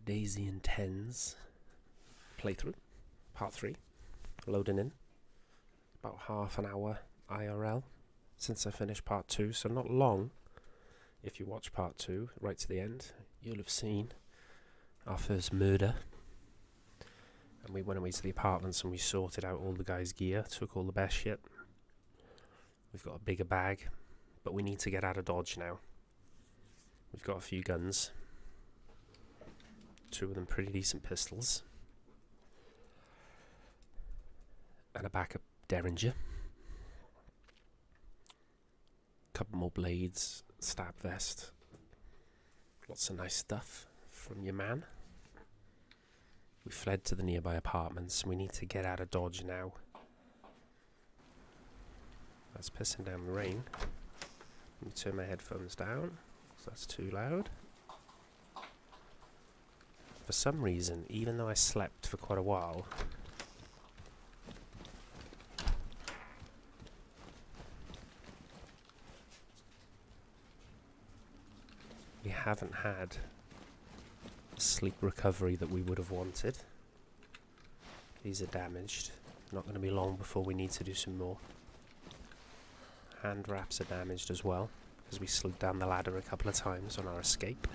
DayZ IntenZ playthrough, part 3, loading in. About half an hour IRL since I finished part 2, so not long. If you watch part 2 right to the end, you'll have seen our first murder. And we went away to the apartments and we sorted out all the guys' gear, took all the best shit. We've got a bigger bag, but we need to get out of Dodge now. We've got a few guns, 2 of them pretty decent pistols, and a backup Derringer, couple more blades, stab vest, lots of nice stuff from your man. We fled to the nearby apartments. We need to get out of Dodge now. That's pissing down the rain. Let me turn my headphones down, so that's too loud. For some reason, even though I slept for quite a while, we haven't had the sleep recovery that we would have wanted. These are damaged. Not going to be long before we need to do some more. Hand wraps are damaged as well, because we slid down the ladder a couple of times on our escape.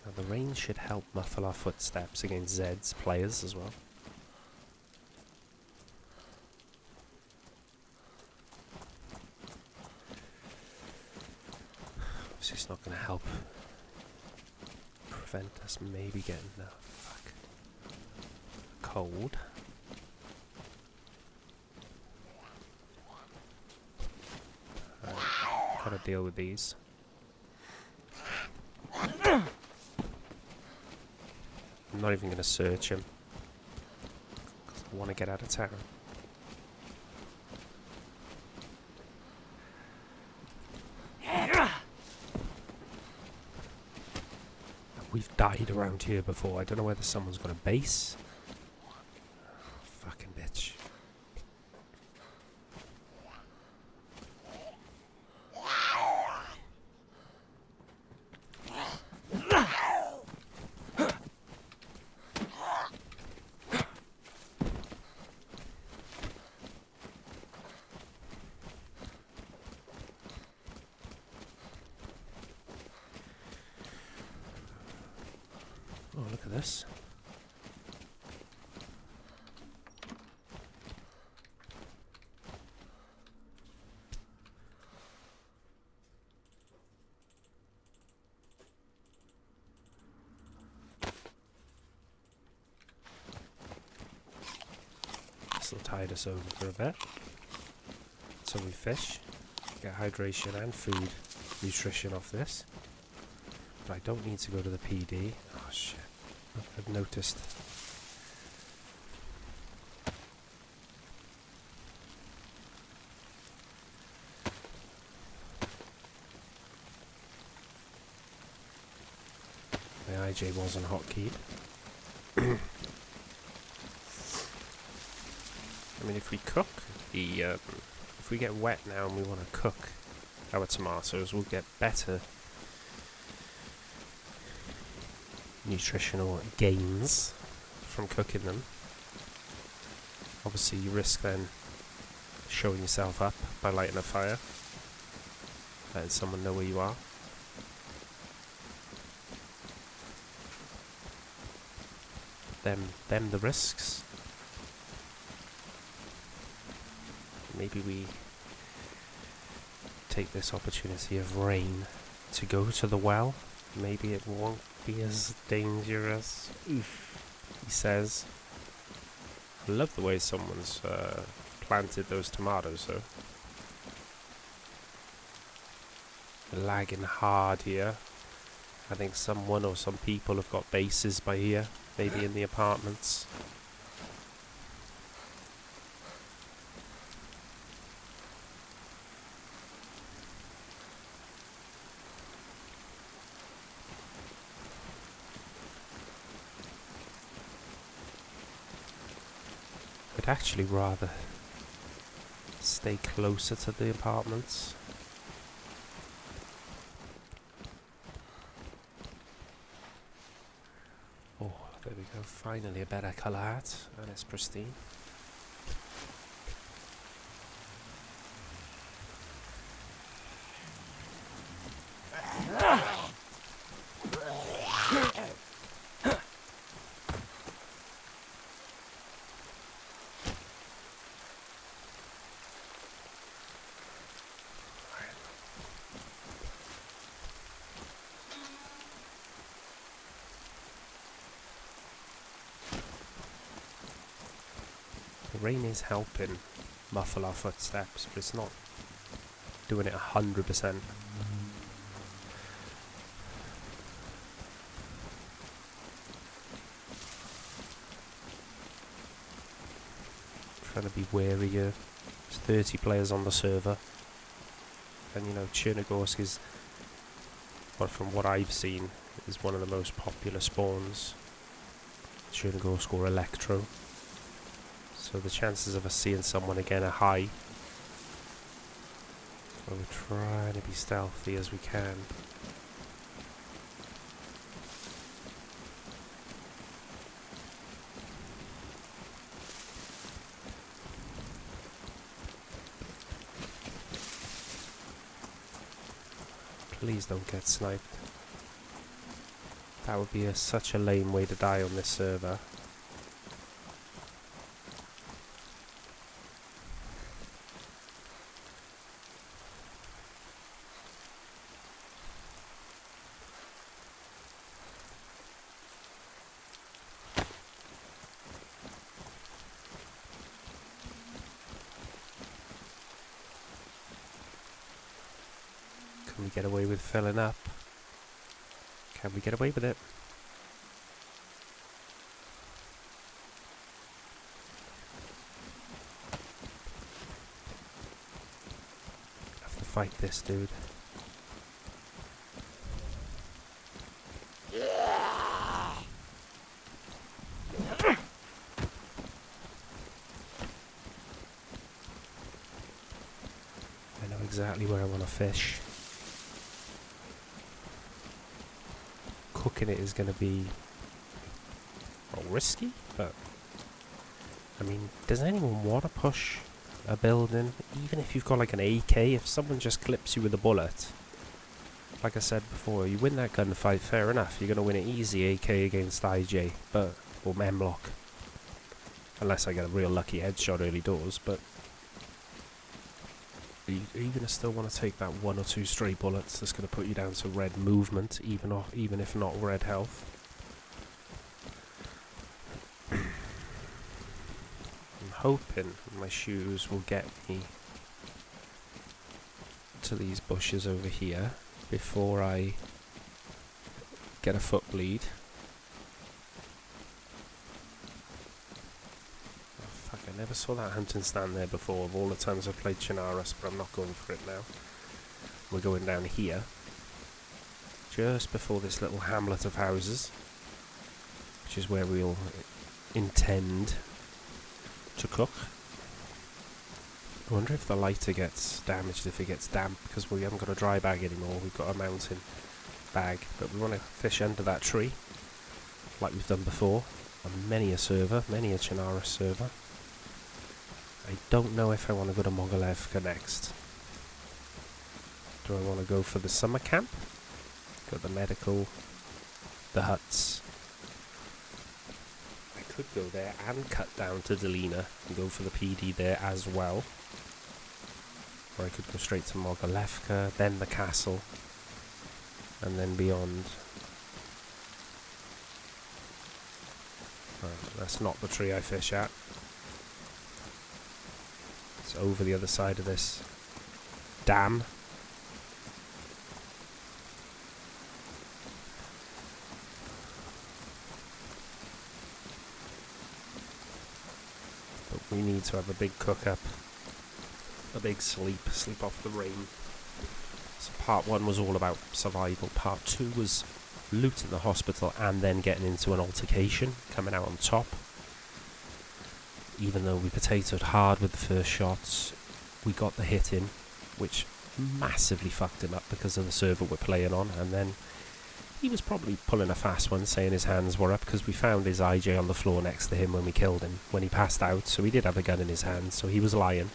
Now the rain should help muffle our footsteps against Zed's players as well. Obviously it's not going to help prevent us maybe getting cold. Gotta deal with these. I'm not even going to search him, because I want to get out of town. We've died around here before. I don't know whether someone's got a base. Fucking bitch. Oh, look at this. This will tide us over for a bit. So we fish, get hydration and food, nutrition off this. But I don't need to go to the PD. Oh shit. I've noticed. My IJ wasn't hotkeyed. I mean, if we cook the, if we get wet now and we want to cook our tomatoes, we'll get better nutritional gains from cooking them. Obviously you risk then showing yourself up by lighting a fire, letting someone know where you are. Them the risks. Maybe we take this opportunity of rain to go to the well. Maybe it won't be as dangerous, he says. I love the way someone's planted those tomatoes though. They're lagging hard here. I think someone or some people have got bases by here, maybe in the apartments. I'd actually rather stay closer to the apartments. Oh, there we go. Finally a better colour hat, and it's pristine. The rain is helping muffle our footsteps, but it's not doing it 100%. Trying to be wary here. There's 30 players on the server, and you know, Cherno is, well, from what I've seen, is one of the most popular spawns. Cherno or Electro. So the chances of us seeing someone again are high. So we're trying to be stealthy as we can. Please don't get sniped. That would be such a lame way to die on this server. Can we get away with filling up? Can we get away with it? Have to fight this dude. I know exactly where I want to fish. Cooking it is going to be risky, but I mean, does anyone want to push a building? Even if you've got like an AK, if someone just clips you with a bullet, like I said before, you win that gunfight, fair enough, you're going to win it easy, AK against IJ, or Memlock, unless I get a real lucky headshot early doors. But are you going to still want to take that one or two stray bullets that's going to put you down to red movement, even if not red health? I'm hoping my shoes will get me to these bushes over here before I get a foot bleed. I never saw that hunting stand there before of all the times I've played Chinaris, but I'm not going for it now. We're going down here, just before this little hamlet of houses, which is where we'll intend to cook. I wonder if the lighter gets damaged if it gets damp, because we haven't got a dry bag anymore, we've got a mountain bag, but we want to fish under that tree, like we've done before, on many a server, many a Chinaris server. I don't know if I want to go to Mogilevka next. Do I want to go for the summer camp? Got the medical, the huts. I could go there and cut down to Delina and go for the PD there as well. Or I could go straight to Mogilevka, then the castle, and then beyond. That's not the tree I fish at. It's over the other side of this dam. But we need to have a big cook up, a big sleep off the rain. So part 1 was all about survival, part 2 was looting the hospital and then getting into an altercation, coming out on top. even though we potatoed hard with the first shots, we got the hit in, which massively fucked him up because of the server we're playing on. And then he was probably pulling a fast one, saying his hands were up, because we found his IJ on the floor next to him when we killed him, when he passed out. So he did have a gun in his hand, so he was lying.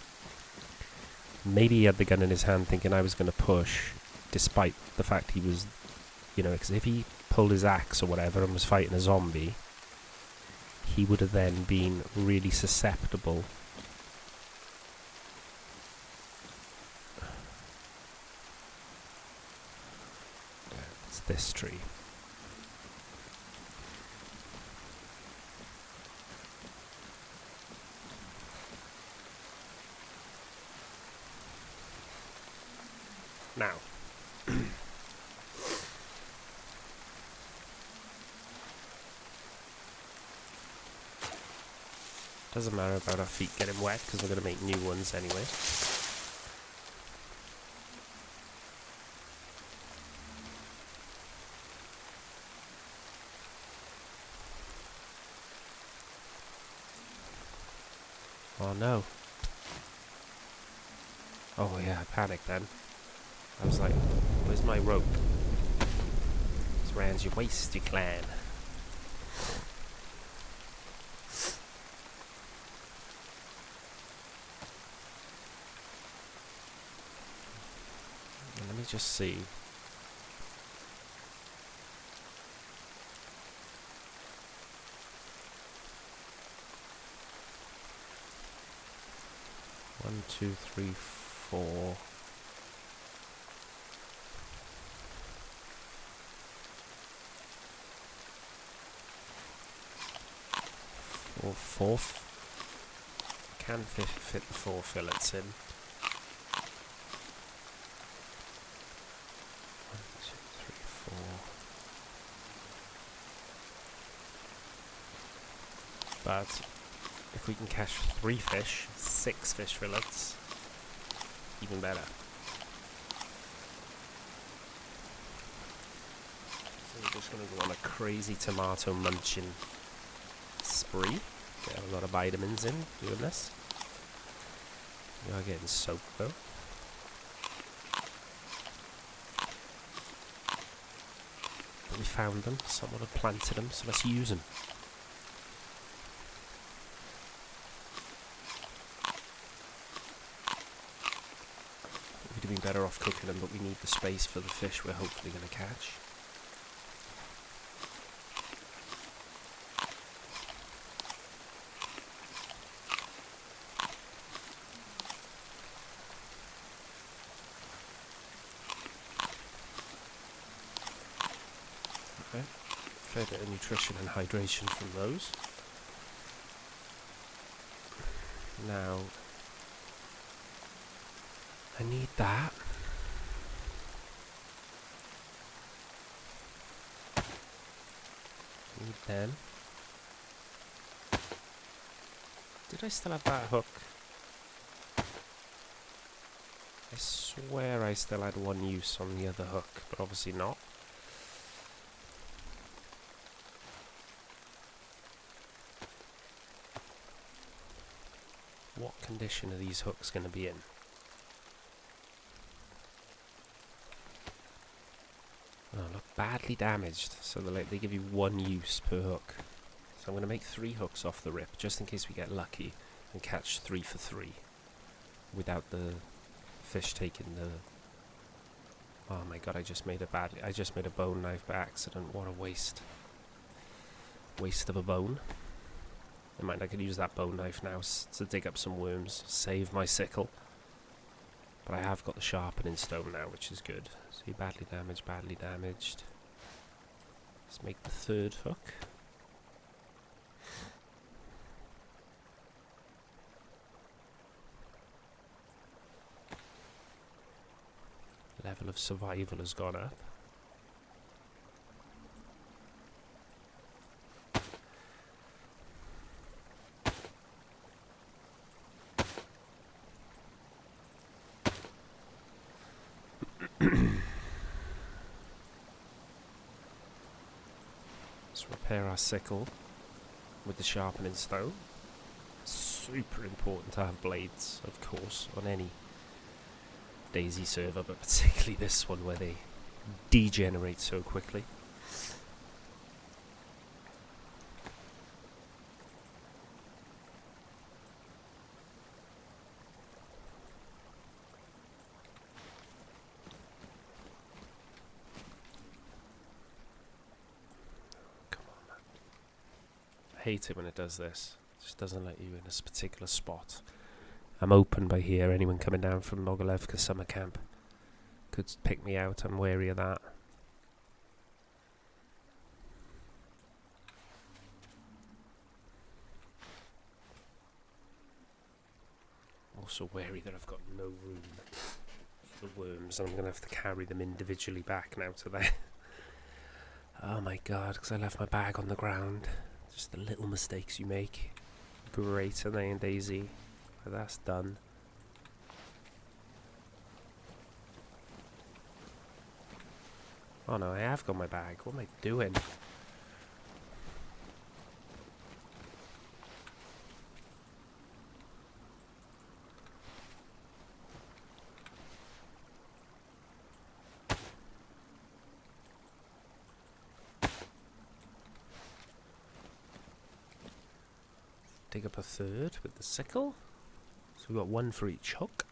Maybe he had the gun in his hand thinking I was going to push, despite the fact he was, you know, because if he pulled his axe or whatever and was fighting a zombie, he would have then been really susceptible. It's this tree. Now, doesn't matter about our feet getting wet because we're going to make new ones anyway. Oh no. Oh yeah, I panicked then. I was like, where's my rope? It's round your waist, you clan. Let me just see. One, two, three, four. Four. Can fit the 4 fillets in. 1, 2, 3, 4. But if we can catch 3 fish, 6 fish fillets, even better. So we're just going to go on a crazy tomato munching spree. Get a lot of vitamins in doing this. We are getting soaked though. But we found them. Someone had planted them, so let's use them. We'd have been better off cooking them, but we need the space for the fish we're hopefully going to catch. Okay, fair bit of nutrition and hydration from those. Now, I need that. Need them. Did I still have that hook? I swear I still had one use on the other hook, but obviously not. What condition are these hooks going to be in? Oh, look, badly damaged. So they give you one use per hook. So I'm going to make 3 hooks off the rip, just in case we get lucky and catch 3 for 3. Without the fish taking the... Oh my god, I just made a bone knife by accident. What a waste. Waste of a bone. Never mind, I could use that bone knife now to dig up some worms. Save my sickle. But I have got the sharpening stone now, which is good. See, badly damaged, badly damaged. Let's make the 3rd hook. Level of survival has gone up. Let's repair our sickle with the sharpening stone. super important to have blades, of course, on any DayZ server, but particularly this one where they degenerate so quickly. Come on, man. I hate it when it does this. It just doesn't let you in this particular spot. I'm open by here. Anyone coming down from Mogilevka summer camp could pick me out. I'm wary of that. Also wary that I've got no room for the worms, and I'm going to have to carry them individually back now to there. Oh my god, because I left my bag on the ground. Just the little mistakes you make. Great, and they in DayZ. But that's done. Oh no, I have got my bag. What am I doing? Dig up a third with the sickle. So we've got one for each hook.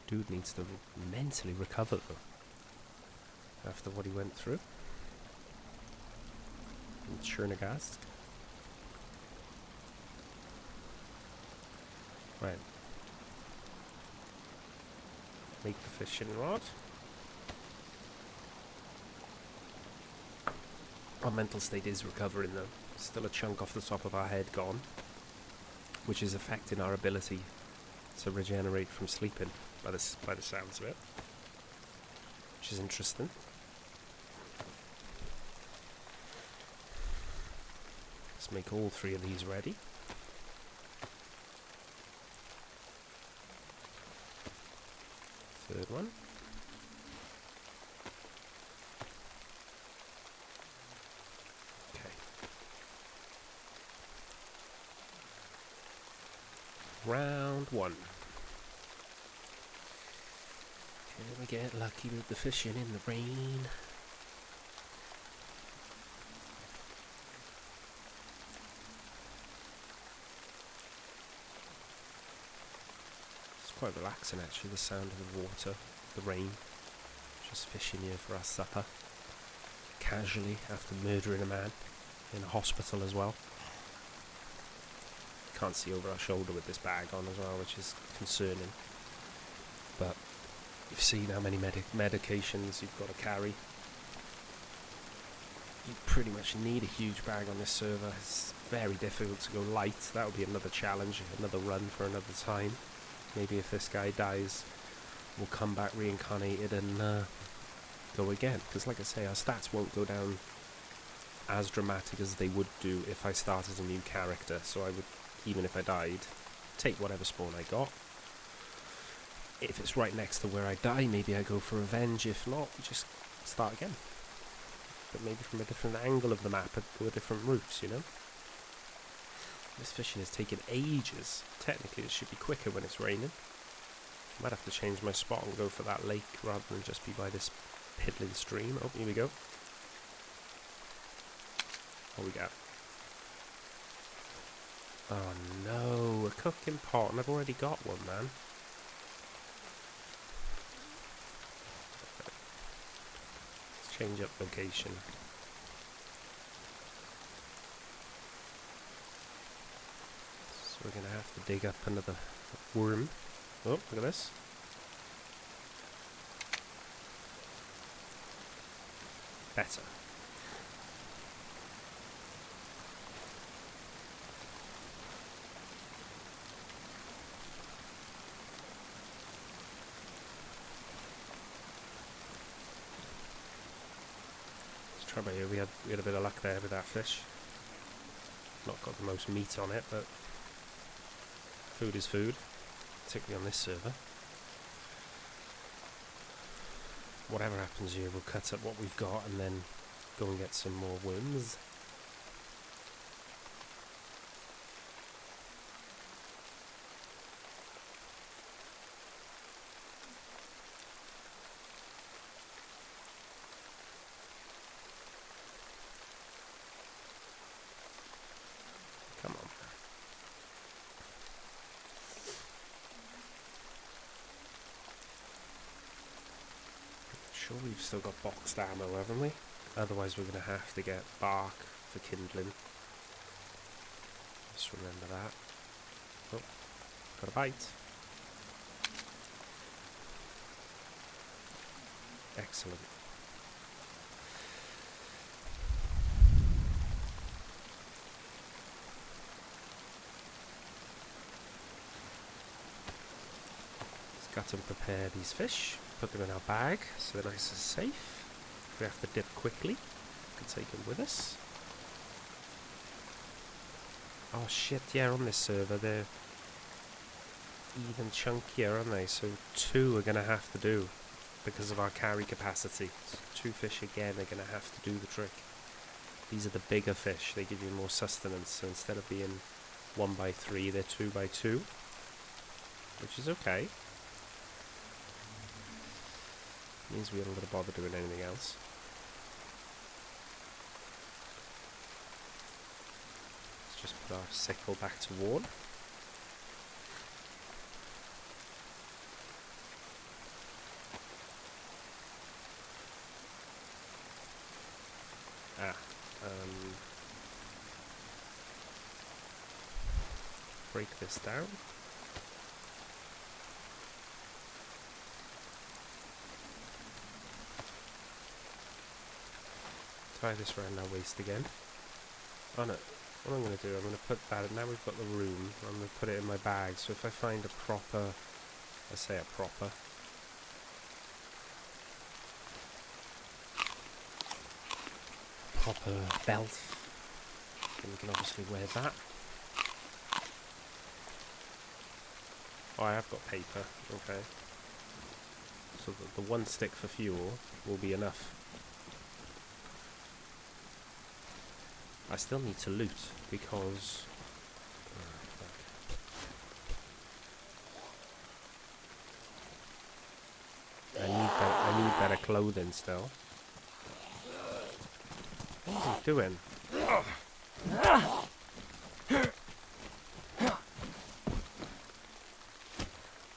Dude needs to mentally recover though, after what he went through. And Cherno. Right. Make the fishing rod. Our mental state is recovering though. Still a chunk off the top of our head gone, which is affecting our ability to regenerate from sleeping by the sounds of it, which is interesting. Let's make all three of these ready. Third one. Okay. Round one. Can we get lucky with the fishing in the rain? Quite relaxing actually, the sound of the water, the rain. Just fishing here for our supper. Casually after murdering a man in a hospital as well. Can't see over our shoulder with this bag on as well, which is concerning. But you've seen how many medications you've got to carry. You pretty much need a huge bag on this server. It's very difficult to go light. That would be another challenge, another run for another time. Maybe if this guy dies, we'll come back reincarnated and go again. Because like I say, our stats won't go down as dramatic as they would do if I started a new character. So I would, even if I died, take whatever spawn I got. If it's right next to where I die, maybe I go for revenge. If not, we just start again. But maybe from a different angle of the map, or different routes, you know? This fishing is taking ages. Technically it should be quicker when it's raining. Might have to change my spot and go for that lake rather than just be by this piddling stream. Oh, here we go. What we got? Oh no, a cooking pot, and I've already got one, man. Let's change up location. We're going to have to dig up another worm. Oh, look at this. Better. Let's try by here. We had a bit of luck there with that fish. Not got the most meat on it, but food is food, particularly on this server. whatever happens here, we'll cut up what we've got and then go and get some more worms. Come on. Sure, we've still got boxed ammo, haven't we? Otherwise we're going to have to get bark for kindling. Just remember that. Oh, got a bite. Excellent. Just got to prepare these fish, put them in our bag so they're nice and safe. If we have to dip quickly, we can take them with us. Oh shit, yeah, on this server they're even chunkier, aren't they? So 2 are going to have to do because of our carry capacity. So 2 fish again are going to have to do the trick. These are the bigger fish, they give you more sustenance, so instead of being 1 by 3 they're 2 by 2, which is okay. Means we don't got to bother doing anything else. Let's just put our sickle back to warn. Break this down. Tie this around our waist again. Oh no, what I'm going to do, I'm going to put that, now we've got the room, I'm going to put it in my bag, so if I find a proper, I say a proper, belt, then we can obviously wear that. Oh, I have got paper, okay. So the 1 stick for fuel will be enough. I still need to loot because I need better clothing still. What is he doing?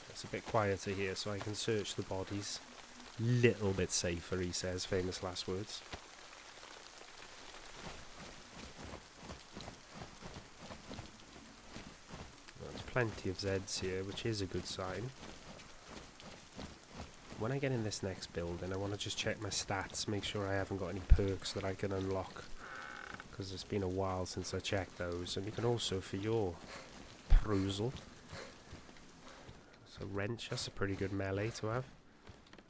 It's a bit quieter here so I can search the bodies. Little bit safer, he says, famous last words. There's plenty of Zeds here, which is a good sign. When I get in this next building, I want to just check my stats, make sure I haven't got any perks that I can unlock, because it's been a while since I checked those. And you can also, for your perusal, so wrench, that's a pretty good melee to have.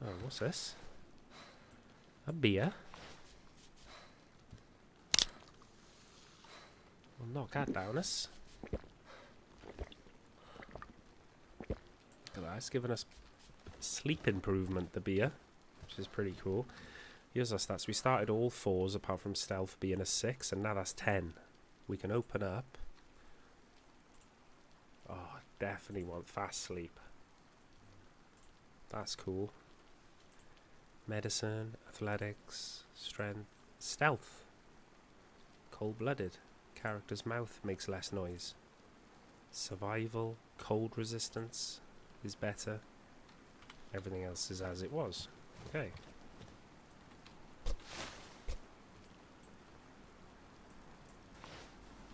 Oh, what's this? A beer? We'll knock that down us. Look at that, it's given us sleep improvement, the beer, which is pretty cool. Here's our stats. We started all 4s apart from stealth being a 6, and now that's 10. We can open up. Oh, definitely want fast sleep. That's cool. Medicine, athletics, strength, stealth. Cold-blooded. Character's mouth makes less noise. Survival, cold resistance is better. Everything else is as it was. Okay.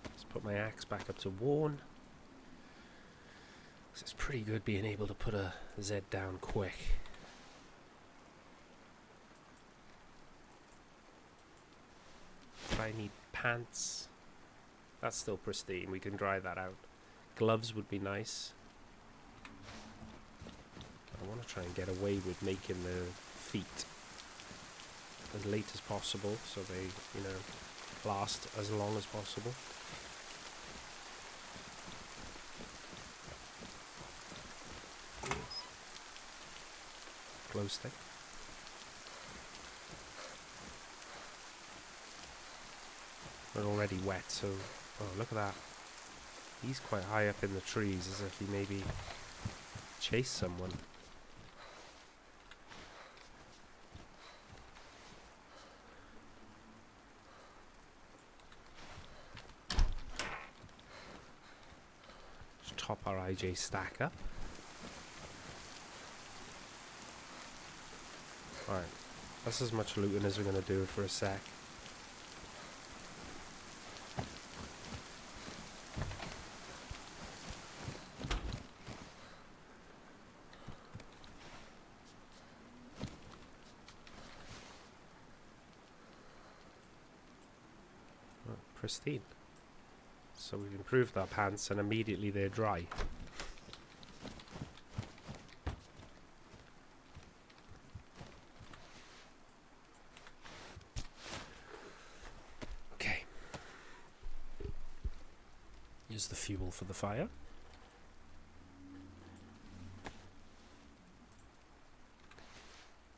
Let's put my axe back up to worn. It's pretty good being able to put a Z down quick. If I need pants, that's still pristine. We can dry that out. Gloves would be nice. I want to try and get away with making the feet as late as possible so they, you know, last as long as possible. Glow stick. They're already wet, so... Oh, look at that. He's quite high up in the trees, as if he maybe chased someone. Let's top our IJ stack up. Alright, that's as much looting as we're going to do for a sec. Pristine. So we've improved our pants and immediately they're dry. Okay. Here's the fuel for the fire.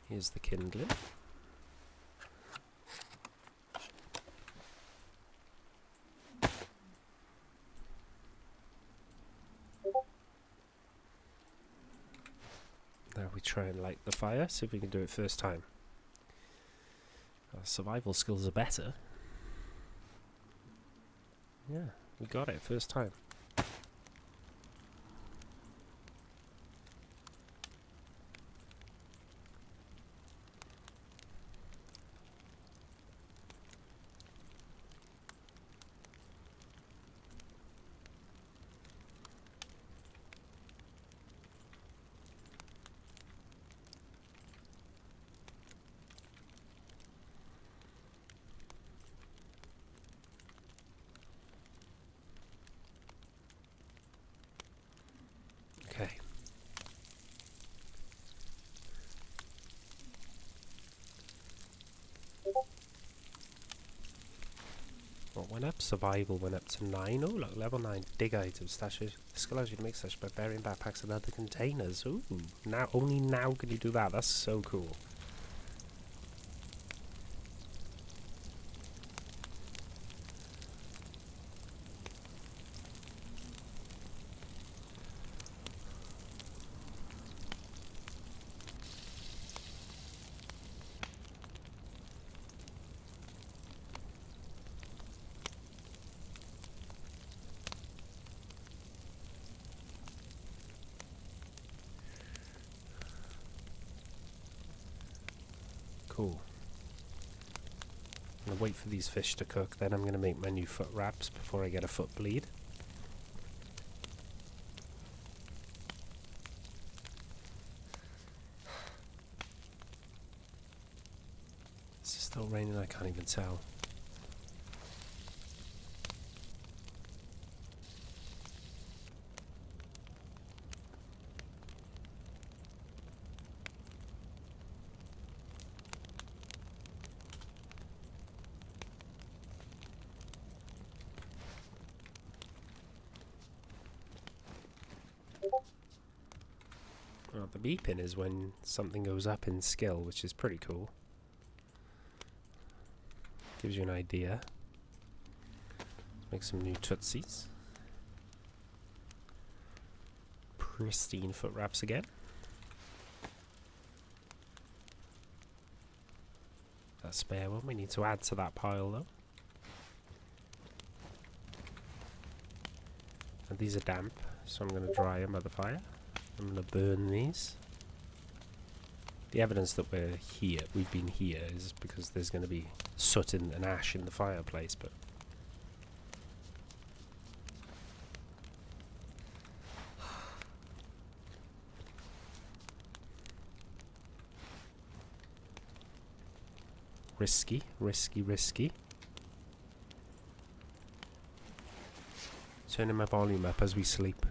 Here's the kindling. Now we try and light the fire, see if we can do it first time. Our survival skills are better. Yeah, we got it first time. Okay. What went up? Survival went up to 9. Oh, look, level 9. Dig items, stashes. Skill allows you to make such barbarian backpacks and other containers. Ooh, now only now can you do that. That's so cool. Cool. I'm going to wait for these fish to cook, then I'm going to make my new foot wraps before I get a foot bleed. Is it still raining? I can't even tell. Well, the beeping is when something goes up in skill, which is pretty cool. Gives you an idea. Let's make some new tootsies. Pristine foot wraps again. That spare one we need to add to that pile though. And these are damp, so I'm going to dry them by the fire. I'm going to burn these. The evidence that we've been here, is because there's going to be soot and ash in the fireplace, but... Risky, risky, risky. Turning my volume up as we sleep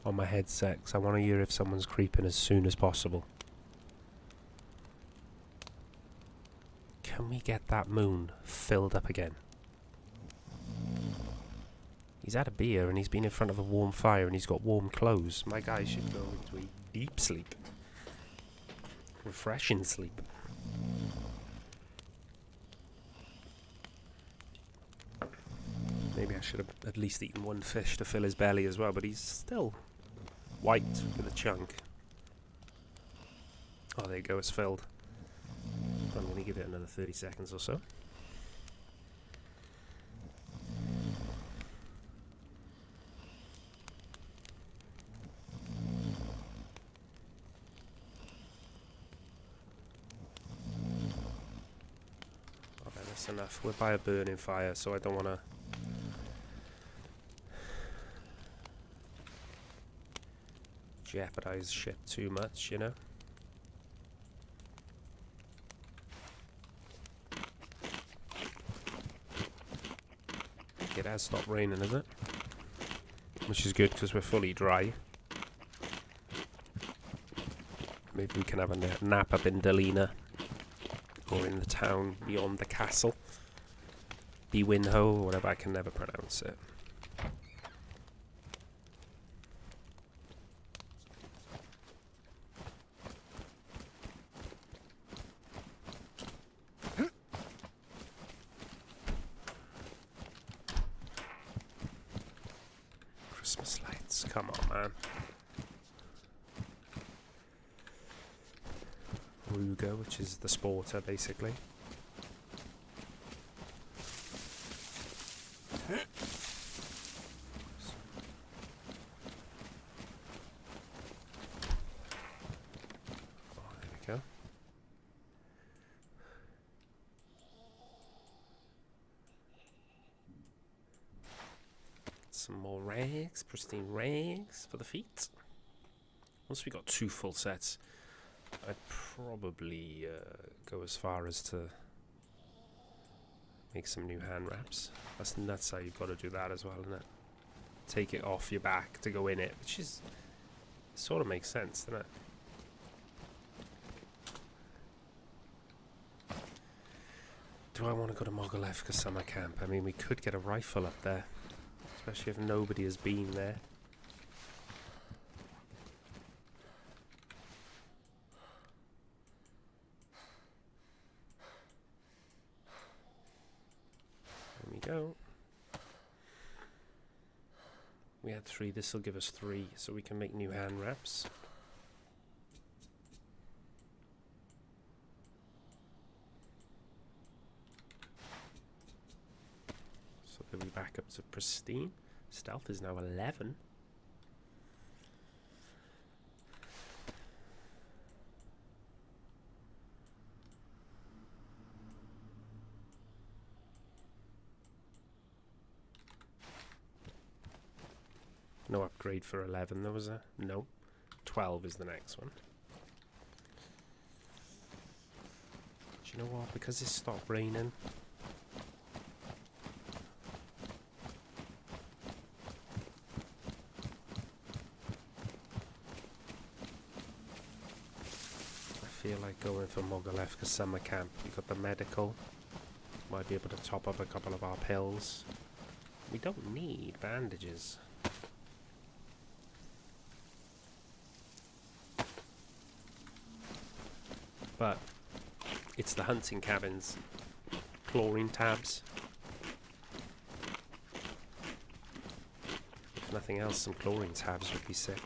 on my headset, 'cause I want to hear if someone's creeping as soon as possible. Can we get that moon filled up again? He's had a beer and he's been in front of a warm fire and he's got warm clothes. My guy should go into a deep sleep. Refreshing sleep. I should have at least eaten one fish to fill his belly as well, but he's still white with a chunk. Oh, there you go, it's filled. I'm going to give it another 30 seconds or so. Okay, that's enough. We're by a burning fire, so I don't want to jeopardize shit too much, you know? It has stopped raining, is it? Which is good because we're fully dry. Maybe we can have a nap up in Delina or in the town beyond the castle. Bewinho or whatever, I can never pronounce it. Christmas lights, come on, man. Ruger, which is the sporter, basically. Oh, there we go. Some more rags, pristine rags for the feet. Once we got 2 full sets, I'd probably go as far as to make some new hand wraps. That's nuts how you've got to do that as well, isn't it? Take it off your back to go in it, which is sort of makes sense, doesn't it? Do I want to go to Mogilevka summer camp? I mean, we could get a rifle up there, especially if nobody has been there. Go. We had 3, this will give us 3, so we can make new hand wraps. So then we back up to pristine. Stealth is now 11. No upgrade for 11, there was a... No. 12 is the next one. Do you know what? Because it's stopped raining... I feel like going for Mogilevka summer camp. We've got the medical. Might be able to top up a couple of our pills. We don't need bandages. But it's the hunting cabins. Chlorine tabs. If nothing else, some chlorine tabs would be sick.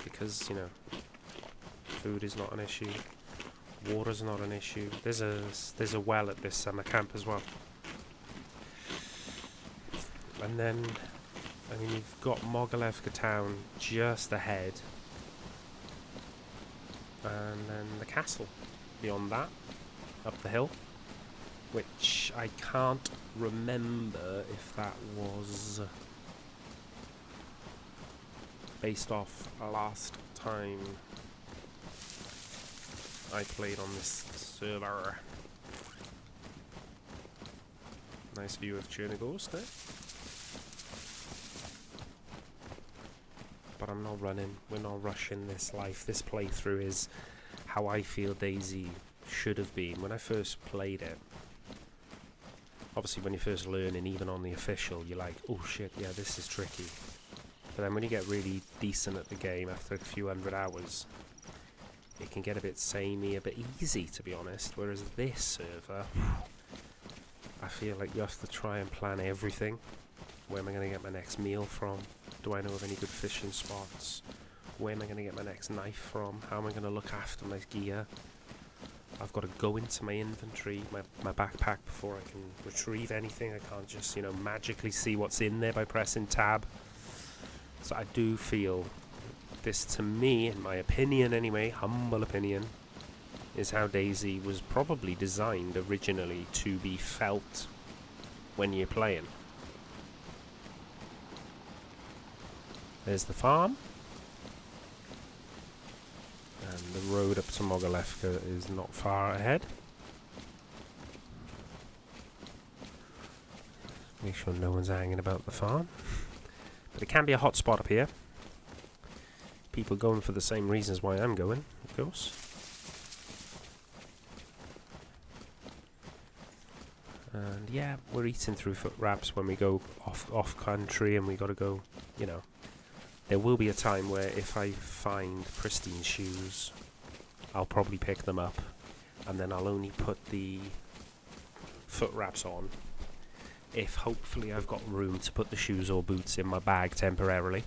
Because, you know, food is not an issue. Water's not an issue. There's a well at this summer camp as well. And then... I mean, you've got Mogilevka town just ahead. And then the castle beyond that, up the hill. Which I can't remember if that was based off last time I played on this server. Nice view of Cherno there. But I'm not running, we're not rushing this life. This playthrough is how I feel DayZ should have been when I first played it. Obviously when you're first learning, even on the official, you're like, oh shit, yeah, this is tricky. But then when you get really decent at the game after a few hundred hours, it can get a bit samey, a bit easy, to be honest. Whereas this server, I feel like you have to try and plan everything. Where am I going to get my next meal from? Do I know of any good fishing spots? Where am I going to get my next knife from? How am I going to look after my gear? I've got to go into my inventory, my backpack, before I can retrieve anything. I can't just, you know, magically see what's in there by pressing tab. So I do feel this, to me, in my opinion anyway, humble opinion, is how DayZ was probably designed originally to be felt when you're playing. There's the farm. And the road up to Mogalefka is not far ahead. Make sure no one's hanging about the farm. But it can be a hot spot up here. People going for the same reasons why I'm going, of course. And yeah, we're eating through foot wraps when we go off country, and we got to go, you know. There will be a time where if I find pristine shoes, I'll probably pick them up, and then I'll only put the foot wraps on if hopefully I've got room to put the shoes or boots in my bag temporarily,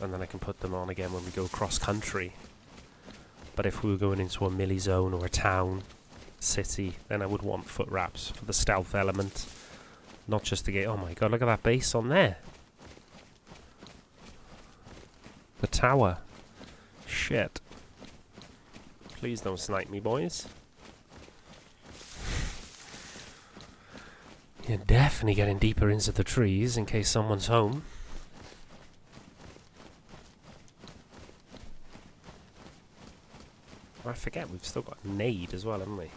and then I can put them on again when we go cross country. But if we were going into a millie zone or a town, city, then I would want foot wraps for the stealth element, not just to get, oh my god, look at that base on there. The tower. Shit. Please don't snipe me, boys. You're definitely getting deeper into the trees in case someone's home. I forget, we've still got nade as well, haven't we?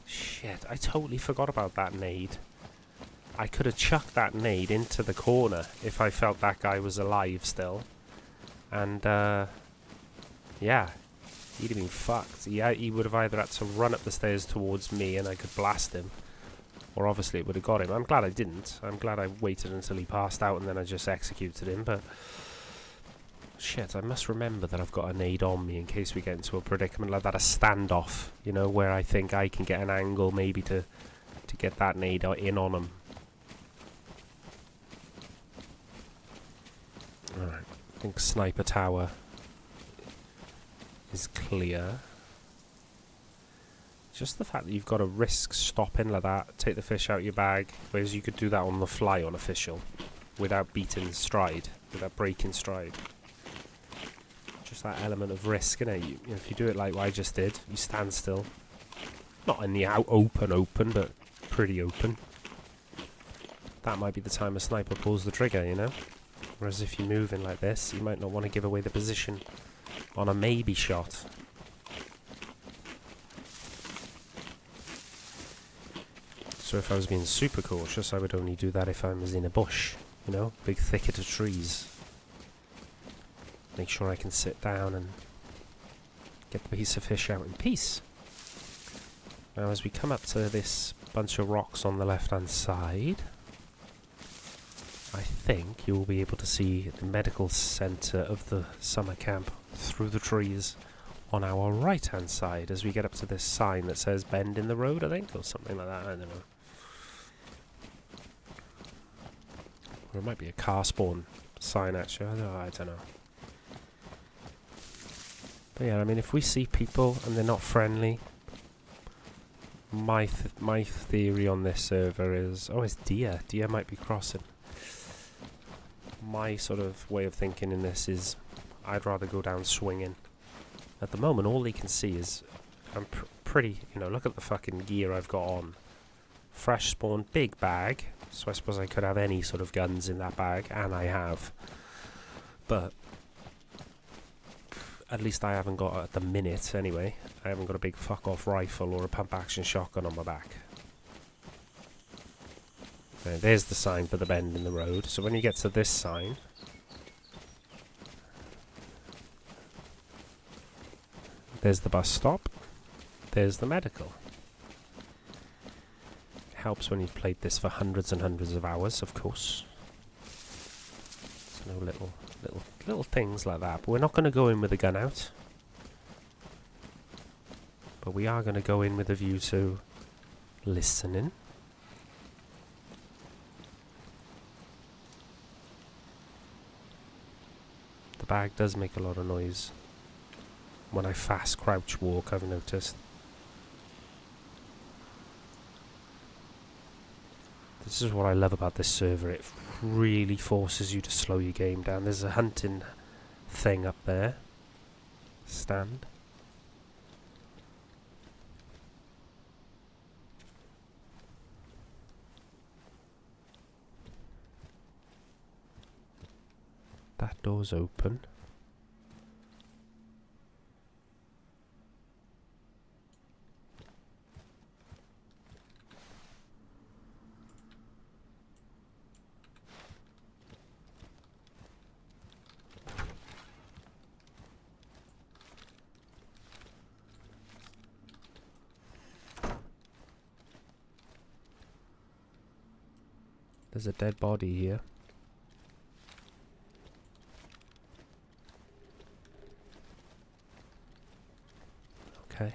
Shit, I totally forgot about that nade. I could have chucked that nade into the corner if I felt that guy was alive still. And, yeah, he'd have been fucked. He would have either had to run up the stairs towards me and I could blast him, or obviously it would have got him. I'm glad I didn't. I'm glad I waited until he passed out and then I just executed him, but shit, I must remember that I've got a nade on me in case we get into a predicament like that, a standoff, you know, where I think I can get an angle maybe to get that nade in on him. Alright. I think Sniper Tower is clear. Just the fact that you've got to risk stopping like that, take the fish out of your bag, whereas you could do that on the fly on official, without beating stride, without breaking stride. Just that element of risk, innit? You know, if you do it like what I just did, you stand still. Not in the open, but pretty open. That might be the time a sniper pulls the trigger, you know? Whereas if you're moving like this, you might not want to give away the position on a maybe shot. So if I was being super cautious, I would only do that if I was in a bush, you know, big thicket of trees. Make sure I can sit down and get the piece of fish out in peace. Now as we come up to this bunch of rocks on the left hand side, I think you will be able to see the medical centre of the summer camp through the trees on our right hand side as we get up to this sign that says bend in the road, I think, or something like that, I don't know. Or it might be a car spawn sign actually, I don't know. But yeah, I mean, if we see people and they're not friendly, my theory on this server is, oh, it's deer. Deer might be crossing. My sort of way of thinking in this is, I'd rather go down swinging. At the moment, all they can see is, I'm pretty, you know, look at the fucking gear I've got on. Fresh spawn, big bag, so I suppose I could have any sort of guns in that bag, and I have. But at least I haven't got, at the minute anyway, I haven't got a big fuck off rifle or a pump action shotgun on my back. There's the sign for the bend in the road. So when you get to this sign, there's the bus stop, there's the medical. It helps when you've played this for hundreds and hundreds of hours, of course. So no little things like that. But we're not going to go in with the gun out. But we are going to go in with a view to listening. The bag does make a lot of noise when I fast crouch walk, I've noticed. This is what I love about this server. It really forces you to slow your game down. There's a hunting thing up there. Stand. That door's open. There's a dead body here. Okay.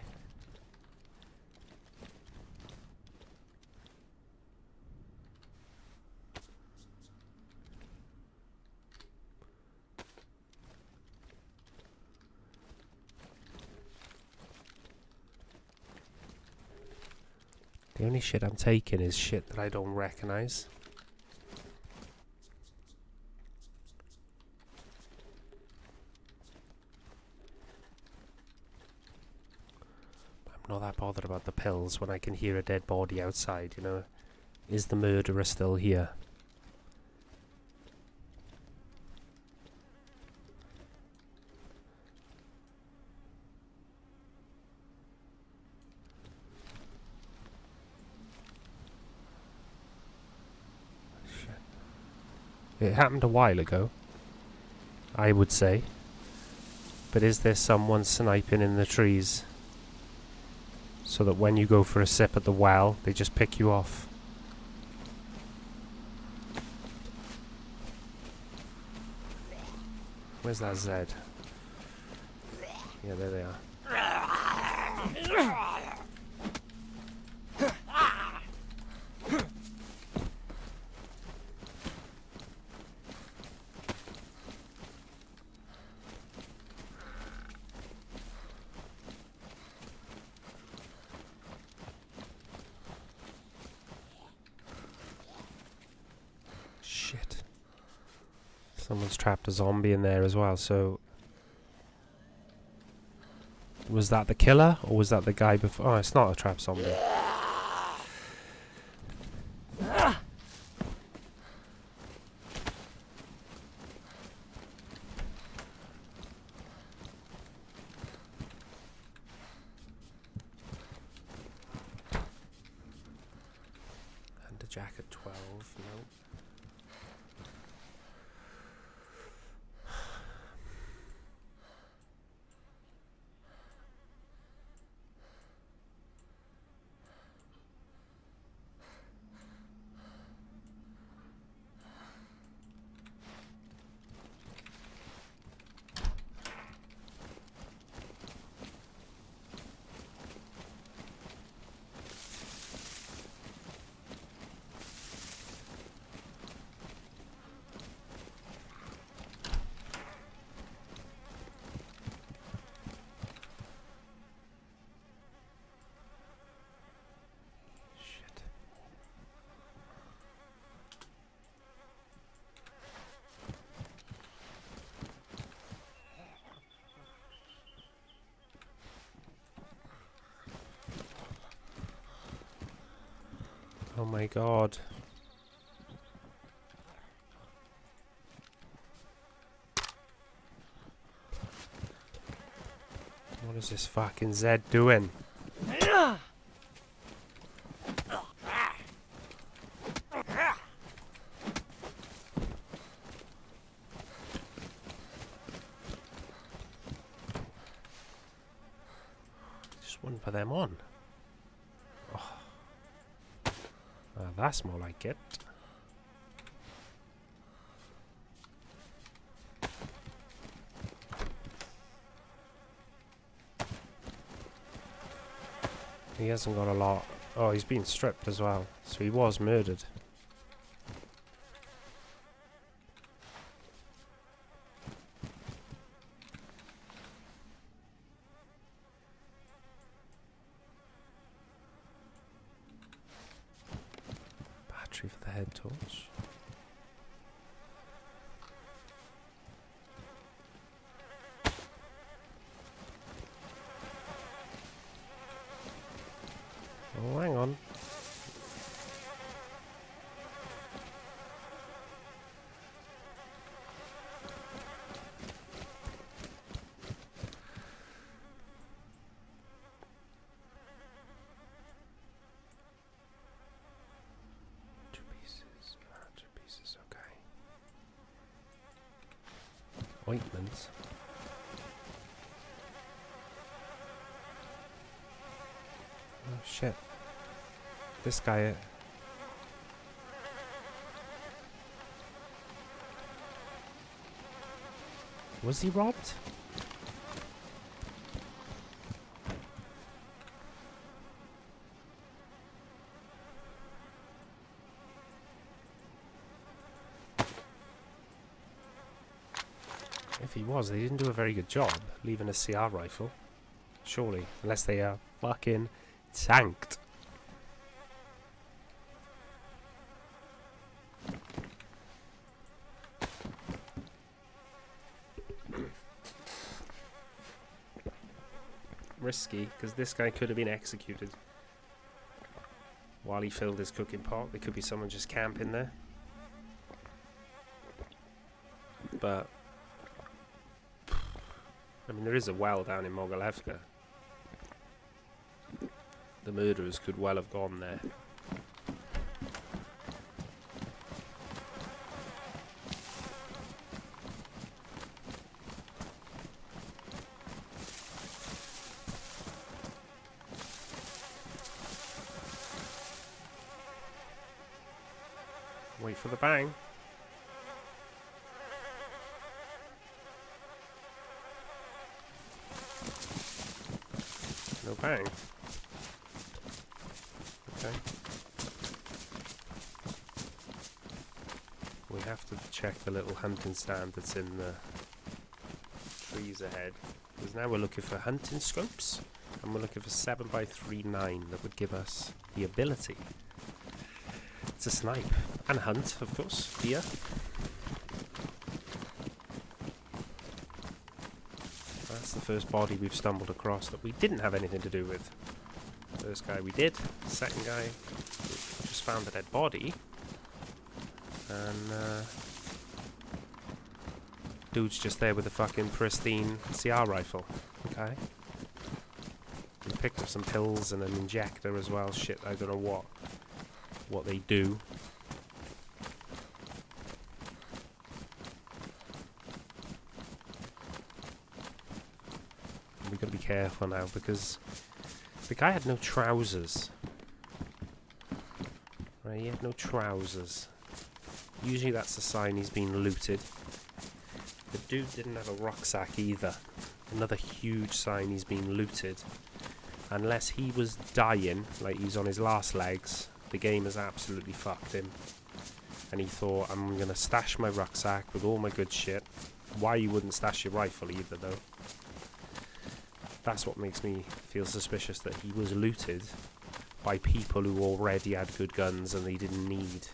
The only shit I'm taking is shit that I don't recognize. Not that bothered about the pills when I can hear a dead body outside, you know. Is the murderer still here? Shit. It happened a while ago, I would say. But is there someone sniping in the trees? So that when you go for a sip at the well, they just pick you off. Where's that Z? Yeah, there they are. Shit. Someone's trapped a zombie in there as well, so... Was that the killer, or was that the guy before? Oh, it's not a trap zombie. And a jacket 12, no. Oh my god. What is this fucking Z doing? Just wouldn't put them on. That's more like it. He hasn't got a lot. Oh, he's been stripped as well. So he was murdered. Battery for the head torch. Oh, hang on. Two pieces, okay. Ointment. Oh shit. This guy... was he robbed? If he was, they didn't do a very good job leaving a CR rifle. Surely. Unless they are fucking tanked. Risky, because this guy could have been executed while he filled his cooking pot. There could be someone just camping there. But I mean, there is a well down in Mogilevka. The murderers could well have gone there. Wait for the bang. No bang. Okay. We have to check the little hunting stand that's in the trees ahead. Because now we're looking for hunting scopes. And we're looking for 7x39 that would give us the ability to snipe. And hunt, of course, deer. That's the first body we've stumbled across that we didn't have anything to do with. First guy we did. Second guy, we just found a dead body. And, dude's just there with a fucking pristine CR rifle. Okay. We picked up some pills and an injector as well. Shit, I don't know what they do. We've got to be careful now because the guy had no trousers. Right, he had no trousers. Usually that's a sign he's been looted. The dude didn't have a rucksack either. Another huge sign he's been looted. Unless he was dying, like he's on his last legs, the game has absolutely fucked him. And he thought, I'm going to stash my rucksack with all my good shit. Why you wouldn't stash your rifle either, though. That's what makes me feel suspicious, that he was looted by people who already had good guns and they didn't need.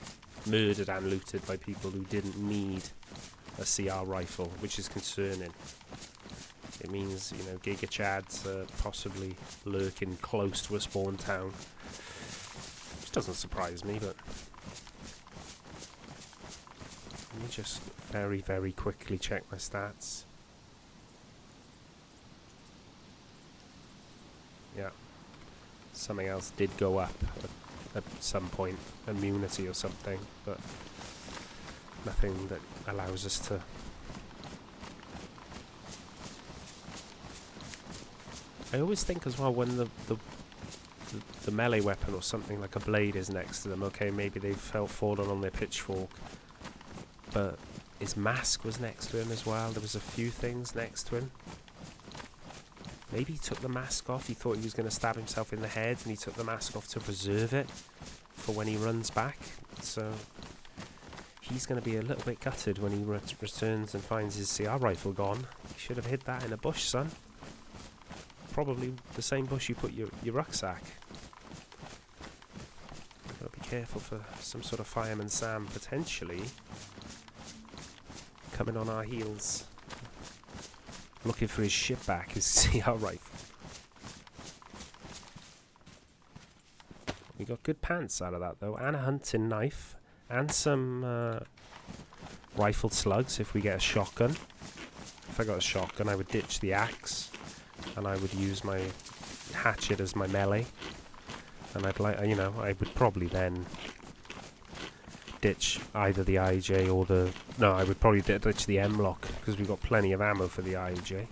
Murdered and looted by people who didn't need a CR rifle, which is concerning. It means, you know, Giga Chads possibly lurking close to a spawn town. Which doesn't surprise me, but... let me just very, very quickly check my stats. Yeah. Something else did go up at some point. Immunity or something, but nothing that allows us to... I always think as well when the melee weapon or something like a blade is next to them, okay, maybe they've fallen on their pitchfork, but his mask was next to him as well. There was a few things next to him. Maybe he took the mask off. He thought he was going to stab himself in the head, and he took the mask off to preserve it for when he runs back. So he's going to be a little bit gutted when he returns and finds his CR rifle gone. He should have hid that in a bush, son. Probably the same bush you put your rucksack. Got to be careful for some sort of fireman Sam potentially coming on our heels, looking for his shit back, his CR rifle. We got good pants out of that though, and a hunting knife, and some rifled slugs if we get a shotgun. If I got a shotgun, I would ditch the axe, and I would use my hatchet as my melee. And I'd like, you know, I would probably then ditch either the IJ or the... No, I would probably ditch the M-lock, because we've got plenty of ammo for the IJ.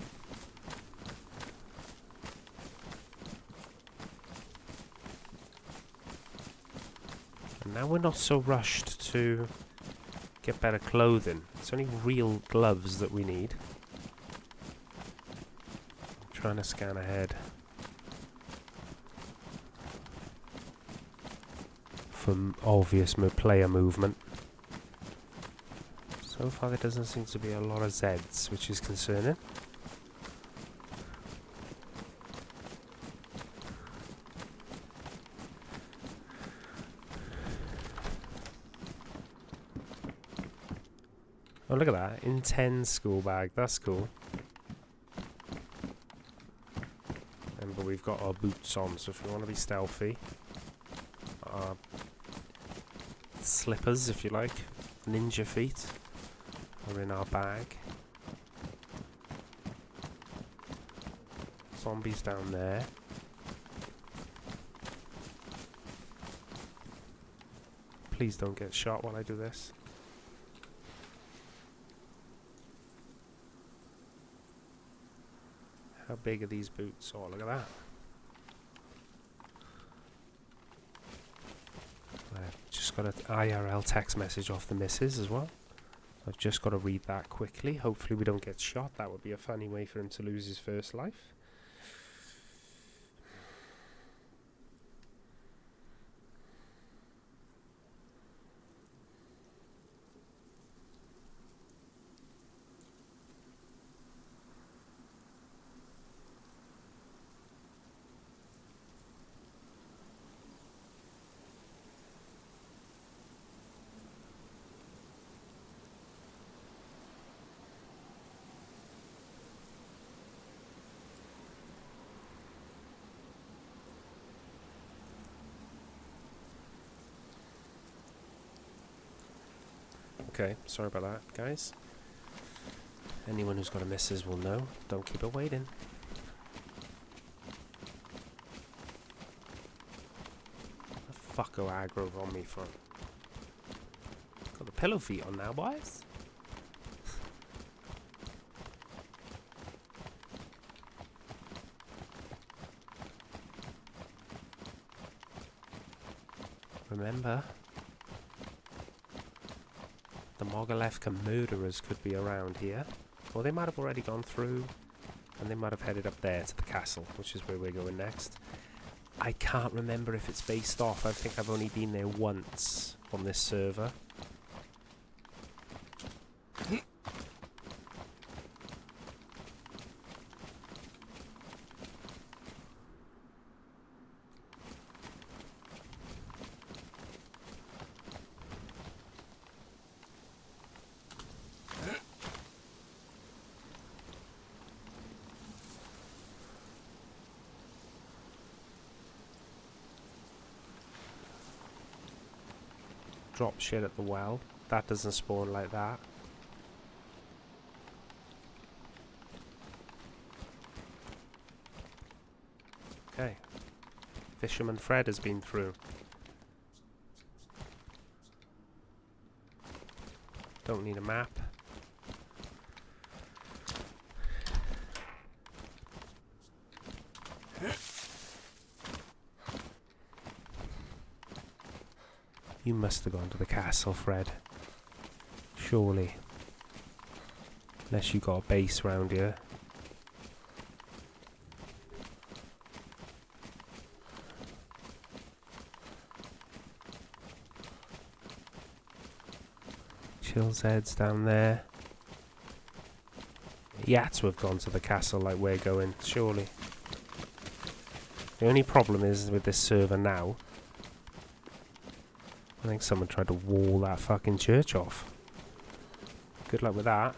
And now we're not so rushed to get better clothing. It's only real gloves that we need. I'm trying to scan ahead for obvious player movement. So far there doesn't seem to be a lot of Zs, which is concerning. Oh, look at that. IntenZ school bag. That's cool. Remember, we've got our boots on, so if we want to be stealthy, our slippers, if you like, ninja feet, are in our bag. Zombies down there. Please don't get shot while I do this. How big are these boots? Oh, look at that. I've just got an IRL text message off the missus as well. I've just got to read that quickly. Hopefully we don't get shot. That would be a funny way for him to lose his first life. Okay, sorry about that, guys. Anyone who's got a missus will know. Don't keep her waiting. What the fuck go aggro on me for? Got the pillow feet on now, boys. Remember, the Mogilefka murderers could be around here. Or they might have already gone through, and they might have headed up there to the castle, which is where we're going next. I can't remember if it's based off. I think I've only been there once on this server. Drop shit at the well. That doesn't spawn like that. Okay. Fisherman Fred has been through. Don't need a map. You must have gone to the castle, Fred. Surely. Unless you got a base round here. Chill Zeds down there. He had to have gone to the castle like we're going, surely. The only problem is with this server now, I think someone tried to wall that fucking church off. Good luck with that.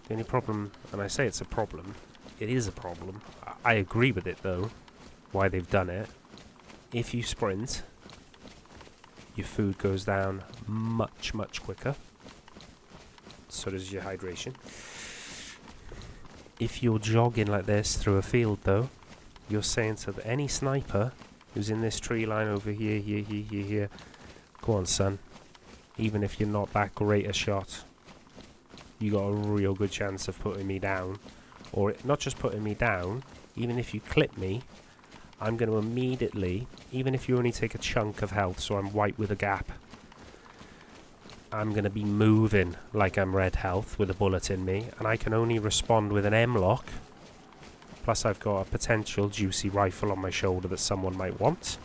The only problem, and I say it's a problem, it is a problem. I agree with it though, why they've done it. If you sprint, your food goes down much, much quicker. So does your hydration. If you're jogging like this through a field though, you're saying to any sniper who's in this tree line over here, here, go on son, even if you're not that great a shot, you got a real good chance of putting me down. Or not just putting me down, even if you clip me, I'm going to immediately, even if you only take a chunk of health, so I'm white with a gap, I'm going to be moving like I'm red health with a bullet in me, and I can only respond with an M-lock. Plus I've got a potential juicy rifle on my shoulder that someone might want.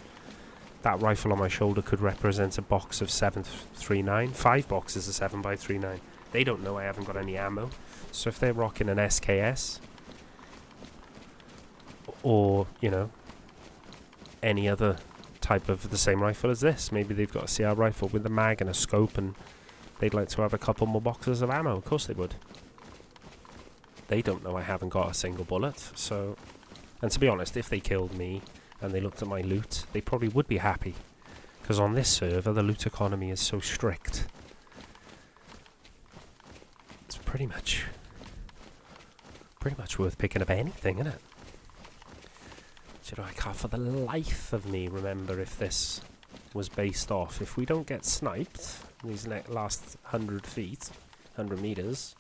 That rifle on my shoulder could represent a box of 7.39, 5 boxes of 7x39. They don't know I haven't got any ammo. So if they're rocking an SKS, or, you know, any other type of the same rifle as this, maybe they've got a CR rifle with a mag and a scope and they'd like to have a couple more boxes of ammo, of course they would. They don't know I haven't got a single bullet, so... And to be honest, if they killed me and they looked at my loot, they probably would be happy. Because on this server, the loot economy is so strict. It's pretty much worth picking up anything, isn't it? You know, I can't for the life of me remember if this was based off. If we don't get sniped in these last 100 feet, 100 meters,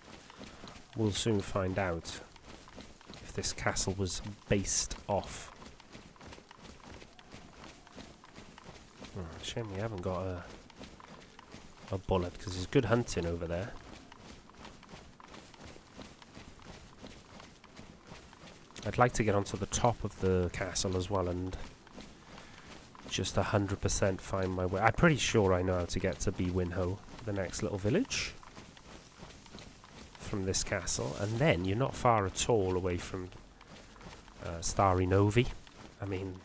we'll soon find out if this castle was based off. Oh, shame we haven't got a bullet, because there's good hunting over there. I'd like to get onto the top of the castle as well and just 100% find my way. I'm pretty sure I know how to get to Winho, the next little village, from this castle. And then you're not far at all away from Starry Novi. I mean,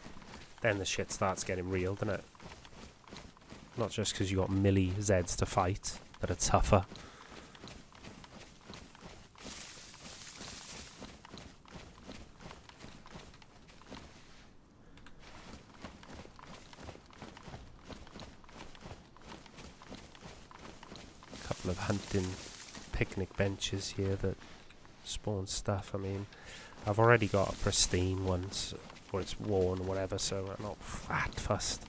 then the shit starts getting real, doesn't it? Not just because you got milli Zeds to fight that are tougher. Of hunting picnic benches here that spawn stuff. I mean, I've already got a pristine one, or it's worn or whatever, so I'm not that fussed.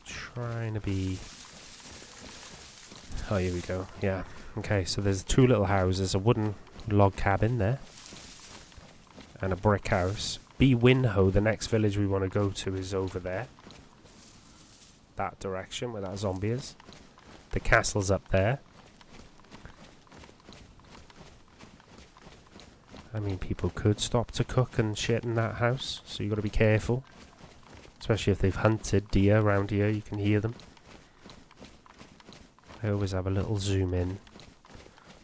Trying to be... Oh, here we go. Yeah. Okay, so there's 2 little houses, a wooden log cabin there, and a brick house. Winho, the next village we want to go to, is over there. That direction, where that zombie is. The castle's up there. I mean, people could stop to cook and shit in that house, so you got to be careful. Especially if they've hunted deer around here, you can hear them. I always have a little zoom in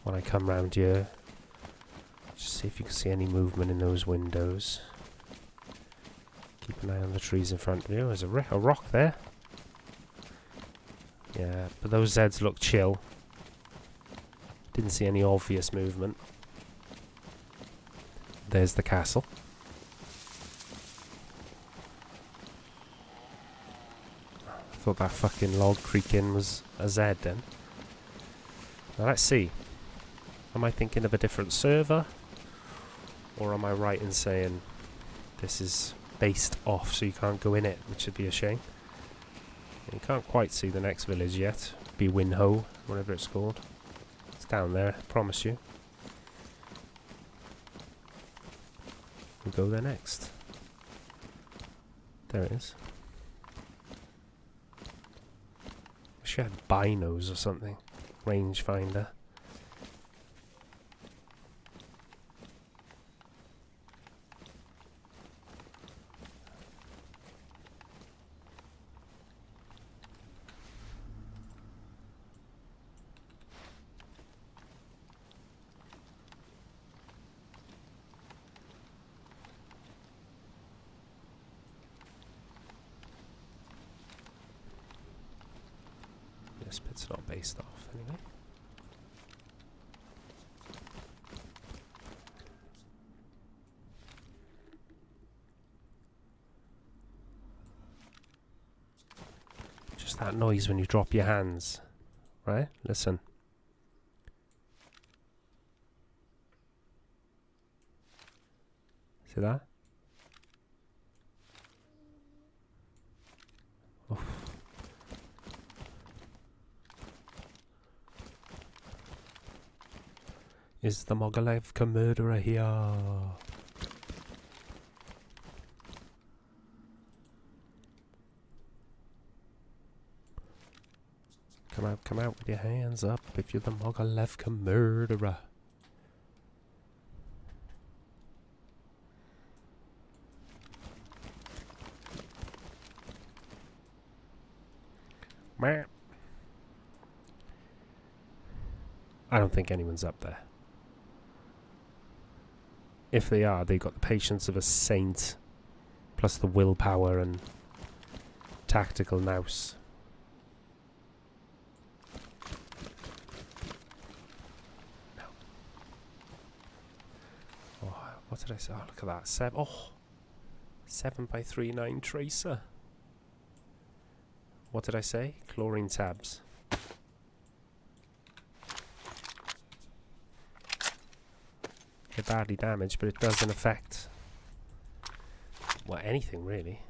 when I come round here. Just see if you can see any movement in those windows. Keep an eye on the trees in front of you. There's a rock there. Yeah, but those Zeds look chill. Didn't see any obvious movement. There's the castle. I thought that fucking log creaking was a Z then. Now let's see. Am I thinking of a different server? Or am I right in saying this is based off so you can't go in it, which would be a shame. You can't quite see the next village yet. Winho, whatever it's called. It's down there, I promise you. We'll go there next. There it is. Wish I had binos or something. rangefinder. This bit's not based off anyway. Just that noise when you drop your hands, right? Listen. See that? Oof. Is the Mogilevka murderer here? Come out with your hands up if you're the Mogilevka murderer. Meh. I don't think anyone's up there. If they are, they've got the patience of a saint, plus the willpower and tactical nous. No. Oh, what did I say? Oh, look at that. 7x39 tracer. What did I say? Chlorine tabs. They're badly damaged, but it doesn't affect, well, anything really.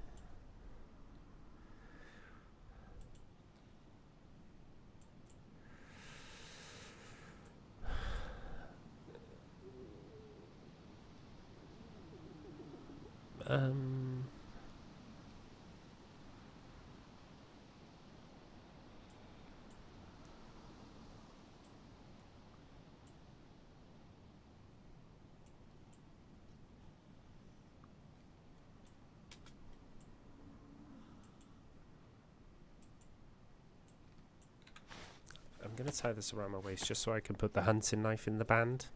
I'm going to tie this around my waist just so I can put the hunting knife in the band.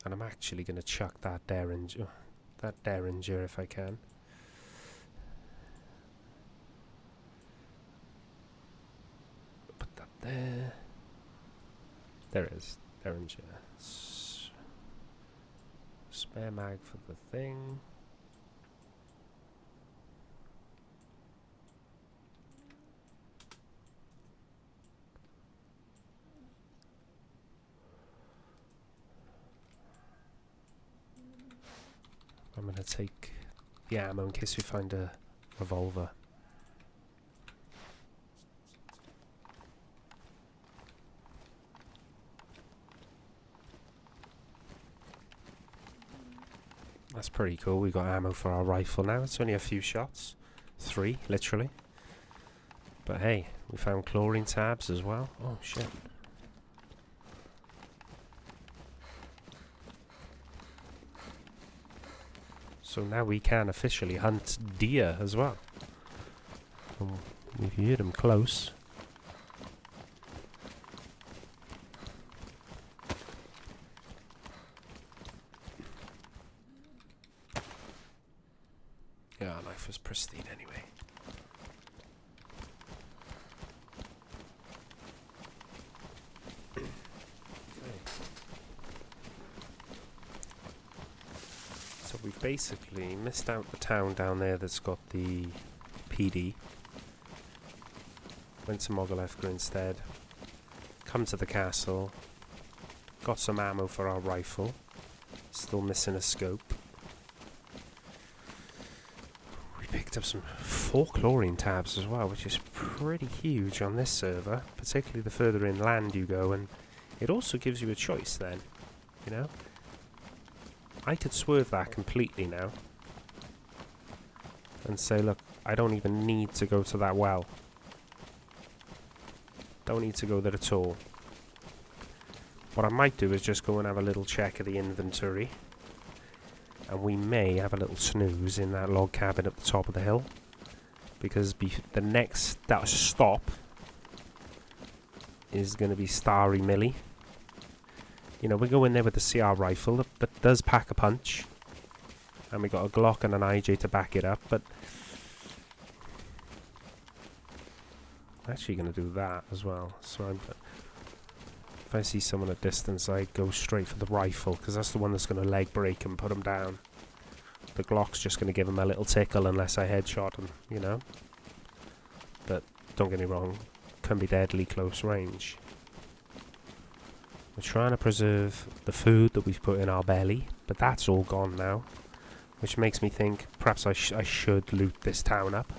And I'm actually going to chuck that Derringer if I can. Put that there. There it is. Derringer. Spare mag for the thing. I'm going to take the ammo in case we find a revolver. That's pretty cool. We got ammo for our rifle now. It's only a few shots. 3, literally. But hey, we found chlorine tabs as well. Oh shit. So now we can officially hunt deer as well. We've heard them close. Yeah, our knife was pristine anyway. So we've basically missed out the town down there that's got the PD. Went to Mogilevka instead. Come to the castle. Got some ammo for our rifle. Still missing a scope. We picked up some 4 chlorine tabs as well, which is pretty huge on this server, particularly the further inland you go, and it also gives you a choice then, you know? I could swerve that completely now and say, look, I don't even need to go to that well. Don't need to go there at all. What I might do is just go and have a little check of the inventory. And we may have a little snooze in that log cabin at the top of the hill. Because the next stop is going to be Starry Millie. You know, we go in there with the CR rifle that does pack a punch. And we got a Glock and an IJ to back it up, but I'm actually going to do that as well. So if I see someone at distance, I go straight for the rifle, because that's the one that's going to leg break and put them down. The Glock's just going to give them a little tickle unless I headshot them, you know. But don't get me wrong, can be deadly close range. We're trying to preserve the food that we've put in our belly, but that's all gone now. Which makes me think perhaps I should loot this town up.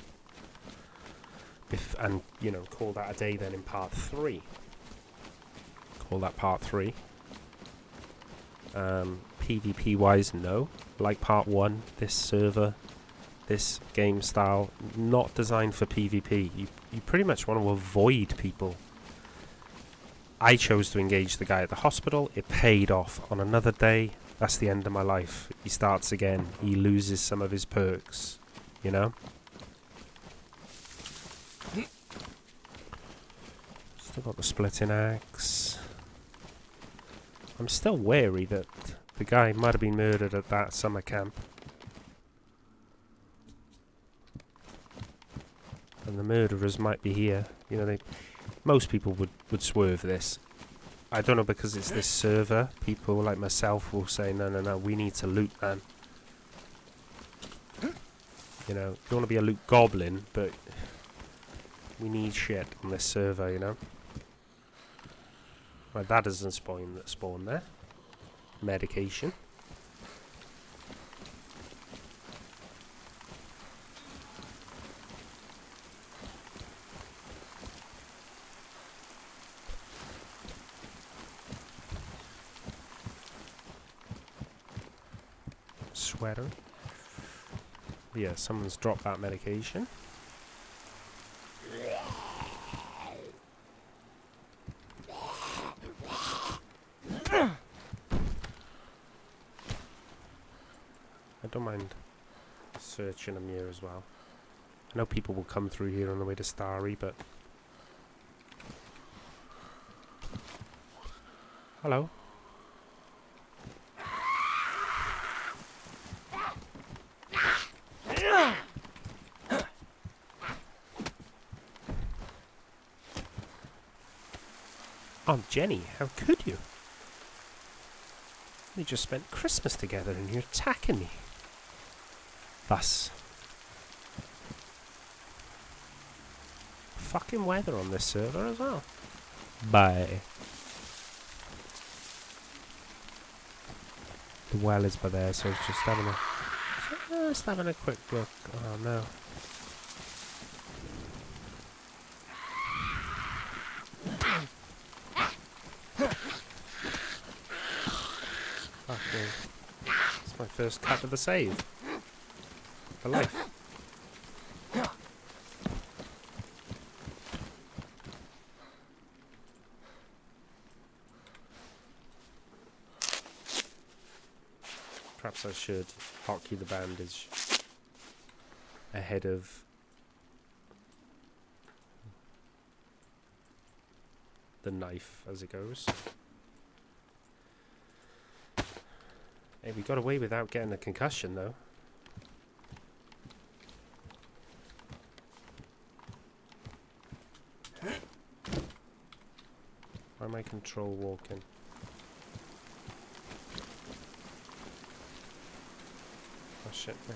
And, you know, call that a day then in part 3. Call that part 3. PvP wise, no. Like part 1, this server, this game style, not designed for PvP. You pretty much want to avoid people. I chose to engage the guy at the hospital. It paid off. On another day, that's the end of my life. He starts again. He loses some of his perks, you know? Still got the splitting axe. I'm still wary that the guy might have been murdered at that summer camp. And the murderers might be here. You know, most people would swerve this. I don't know, because it's this server, people like myself will say, no, we need to loot, man. You know, you want to be a loot goblin, but we need shit on this server, you know. Right, that doesn't spawn there. Medication. Sweater. Yeah, someone's dropped that medication. I don't mind searching them here as well. I know people will come through here on the way to Starry, but... Hello. Aunt Jenny, how could you? We just spent Christmas together and you're attacking me. Thus. Fucking weather on this server as well. Bye. The well is by there, so it's just having a quick look. Oh no. It's my first cut of the save. For life. Perhaps I should hotkey the bandage ahead of the knife as it goes. Hey, we got away without getting a concussion, though. Why am I control walking? Oh shit, yeah.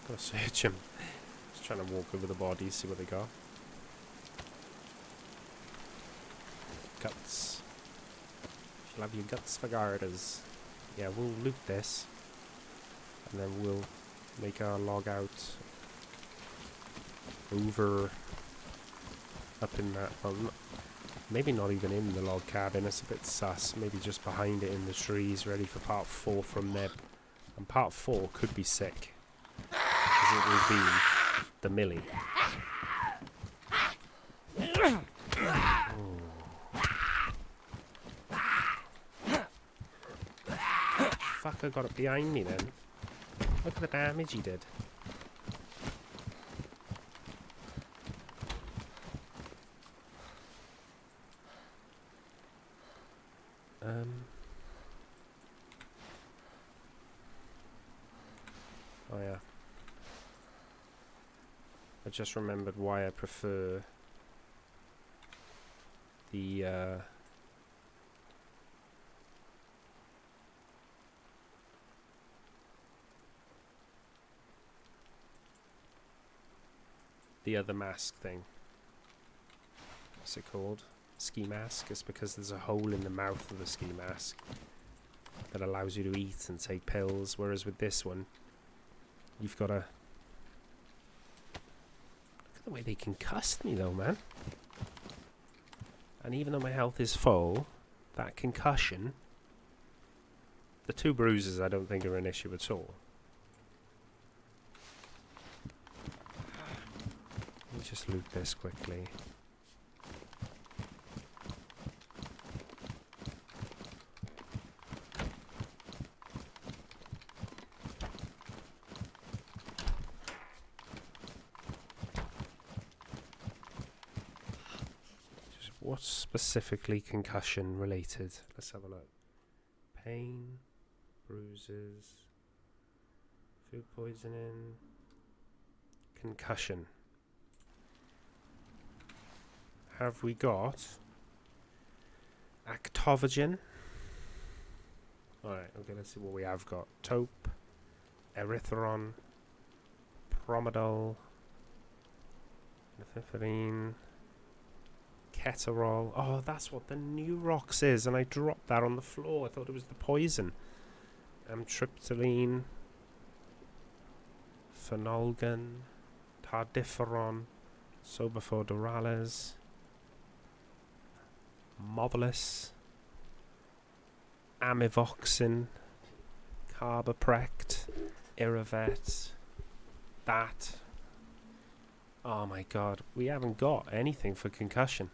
Gotta search him. Just trying to walk over the bodies, see what they got. Guts. She'll have your guts for garters. Yeah, we'll loot this, and then we'll make our log out over up in that, well, maybe not even in the log cabin, it's a bit sus, maybe just behind it in the trees, ready for part 4 from there. And part 4 could be sick, because it will be the millie. Fucker got it behind me then. Look at the damage he did. Oh yeah. I just remembered why I prefer the other mask thing. What's it called? Ski mask. It's because there's a hole in the mouth of the ski mask that allows you to eat and take pills, whereas with this one you've got to look at the way they concussed me though, man. And even though my health is full, that concussion, the 2 bruises I don't think are an issue at all. Let me just loot this quickly. Just what's specifically concussion related? Let's have a look. Pain, bruises, food poisoning, concussion. Have we got Actovigen? Alright, okay, let's see what we have got. Taupe, Erythron, Promedol, Methifferine, Keterol. Oh, that's what the Neurox is, and I dropped that on the floor. I thought it was the poison. Amtriptyline, Phenolgan, Tardiferon, Sobophodorales, Mobilis, Amivoxin, Carboprect, Iravet, that. Oh my god, we haven't got anything for concussion.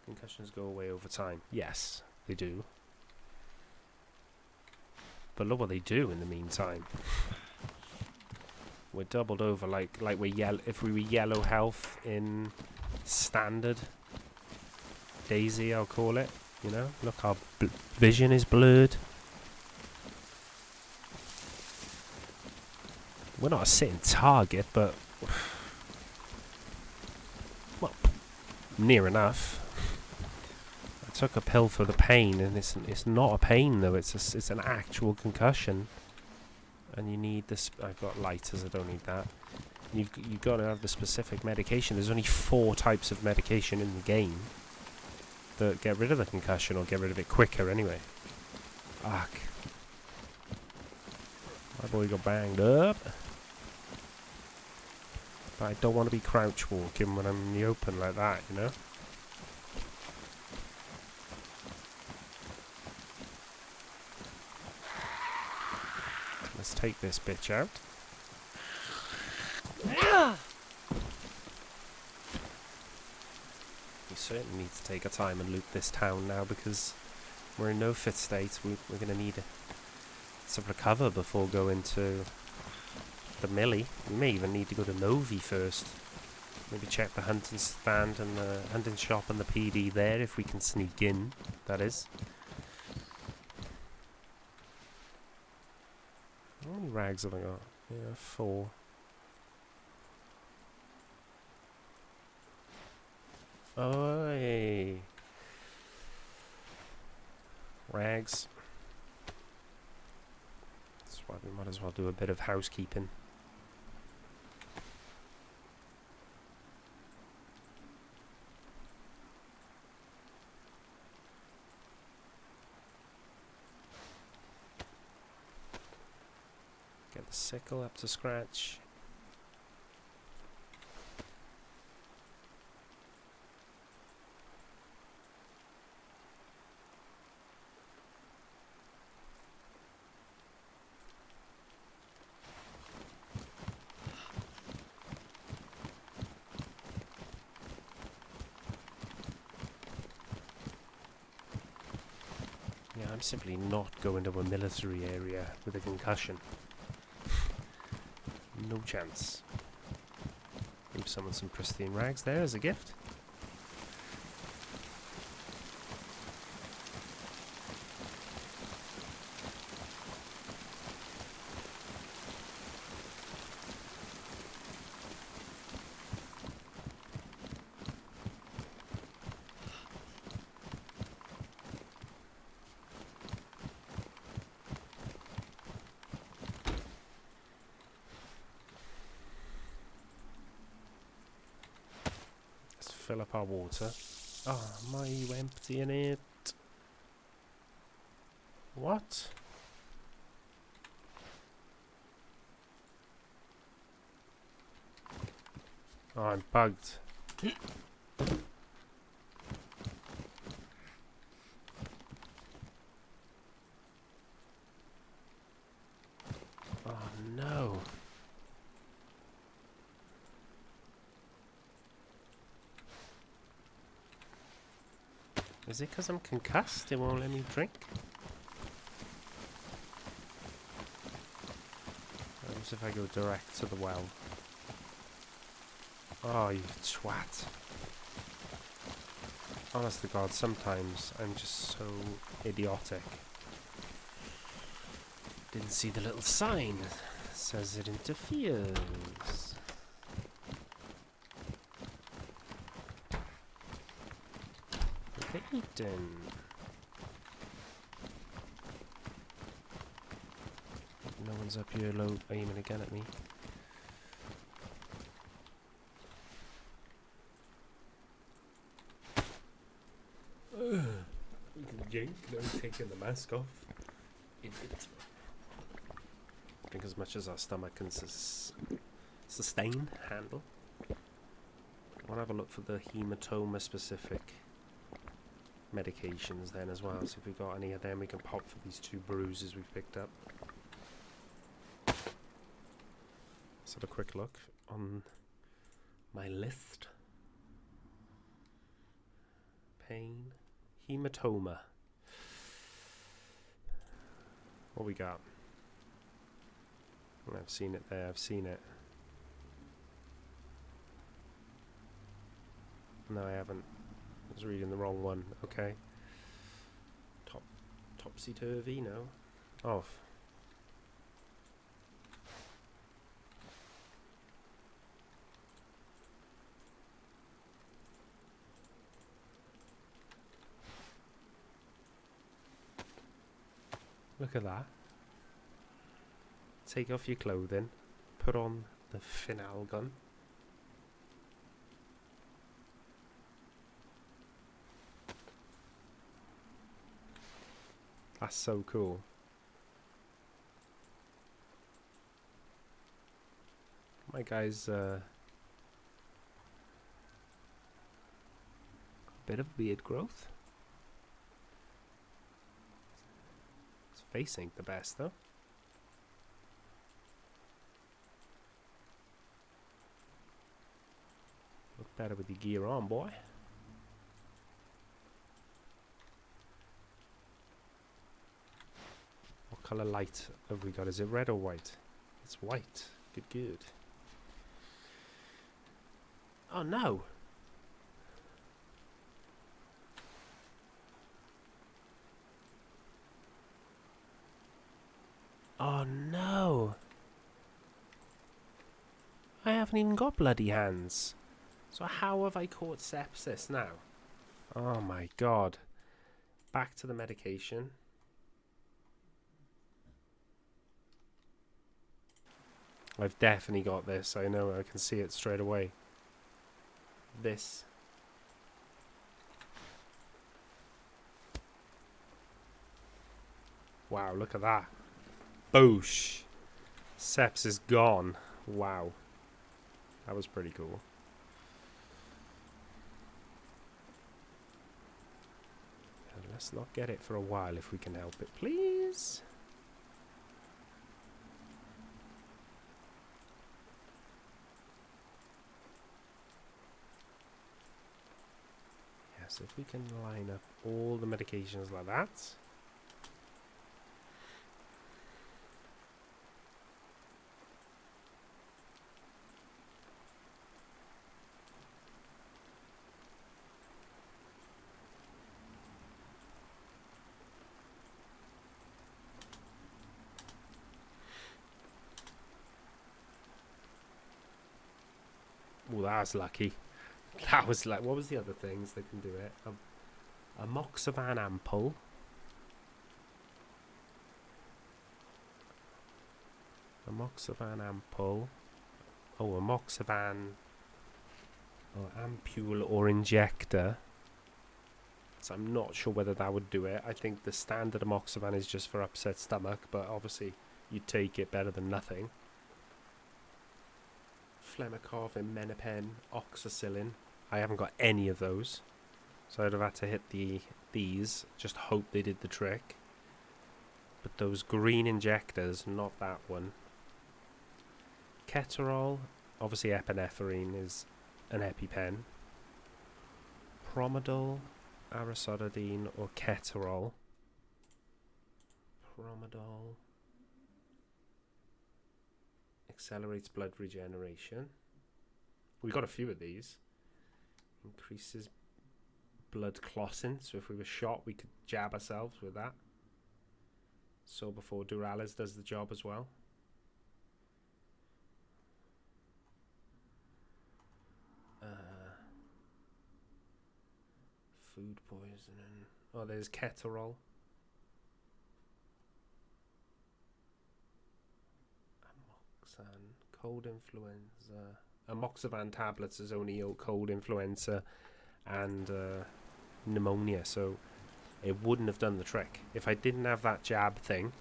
Concussions go away over time. Yes, they do. But look what they do in the meantime. We're doubled over like we're yellow. If we were yellow health in standard DayZ, I'll call it. You know, look, our vision is blurred. We're not a sitting target, but well, near enough. I took a pill for the pain, and it's not a pain though. It's an actual concussion. And you need this. I've got lighters. I don't need that. You've got to have the specific medication. There's only 4 types of medication in the game that get rid of the concussion or get rid of it quicker. Anyway, fuck. My boy got banged up. But I don't want to be crouch walking when I'm in the open like that. You know. Let's take this bitch out. We certainly need to take our time and loot this town now because we're in no fit state. We're going to need to recover before going to the Millie. We may even need to go to Novi first. Maybe check the hunting stand and the hunting shop and the PD there if we can sneak in, that is. How many rags have I got? Yeah, 4. Oi! Rags. That's why we might as well do a bit of housekeeping. Get the sickle up to scratch. I'm simply not going to a military area with a concussion. No chance. Leave someone some pristine rags there as a gift. Fill up our water. Oh, am I emptying it? What? Oh, I'm bugged. Oh no. Is it because I'm concussed? It won't let me drink? What if I go direct to the well? Oh, you twat. Honest to God, sometimes I'm just so idiotic. Didn't see the little sign. It says it interferes. Eaten. No one's up here aiming again at me. Jake, no taking the mask off. Idiot. Drink as much as our stomach can handle. I want to have a look for the hematoma specific medications then as well, so if we've got any of them we can pop for these 2 bruises we've picked up. Let's have a quick look on my list. Pain, hematoma. What we got? I've seen it there, I've seen it. No, I haven't. I was reading the wrong one. Okay. Topsy-turvy, no. Off. Look at that. Take off your clothing. Put on the final gun. That's so cool. My guy's a bit of beard growth. His face ain't the best though. Look better with your gear on, boy. What colour light have we got? Is it red or white? It's white. Good, good. Oh no! Oh no! I haven't even got bloody hands. So how have I caught sepsis now? Oh my god. Back to the medication. I've definitely got this. I know, I can see it straight away. This. Wow, look at that. Boosh. Sepsis gone. Wow. That was pretty cool. And let's not get it for a while if we can help it, please. Yes, if we can line up all the medications like that. that was lucky. That was like, what was the other things that can do it? A Moxavan ampoule. A Moxavan ampoule. Oh, a Moxavan ampule or injector. So I'm not sure whether that would do it. I think the standard Amoxavan is just for upset stomach, but obviously you'd take it better than nothing. Flemicov, Imenopen, Oxacillin. I haven't got any of those, so I'd have had to hit these. Just hope they did the trick. But those green injectors, not that one. Keterol, obviously epinephrine is an EpiPen. Promedol, Aracodidine or Keterol. Promedol accelerates blood regeneration. We got a few of these. Increases blood clotting, so if we were shot we could jab ourselves with that. So before Duralis does the job as well. Food poisoning. Oh, there's Keterol. Amoxan, cold influenza. Amoxavan tablets is only cold influenza and pneumonia, so it wouldn't have done the trick. If I didn't have that jab thing,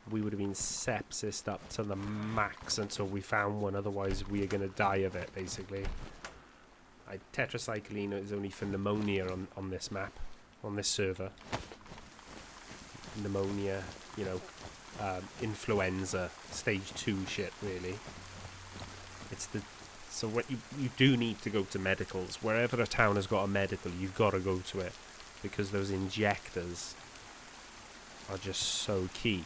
we would have been sepsised up to the max until we found one, otherwise we are going to die of it, basically. Tetracycline is only for pneumonia on this map, on this server. Pneumonia, you know, influenza, stage 2 shit, really. It's the... So what you do need to go to medicals. Wherever a town has got a medical, you've got to go to it, because those injectors are just so key.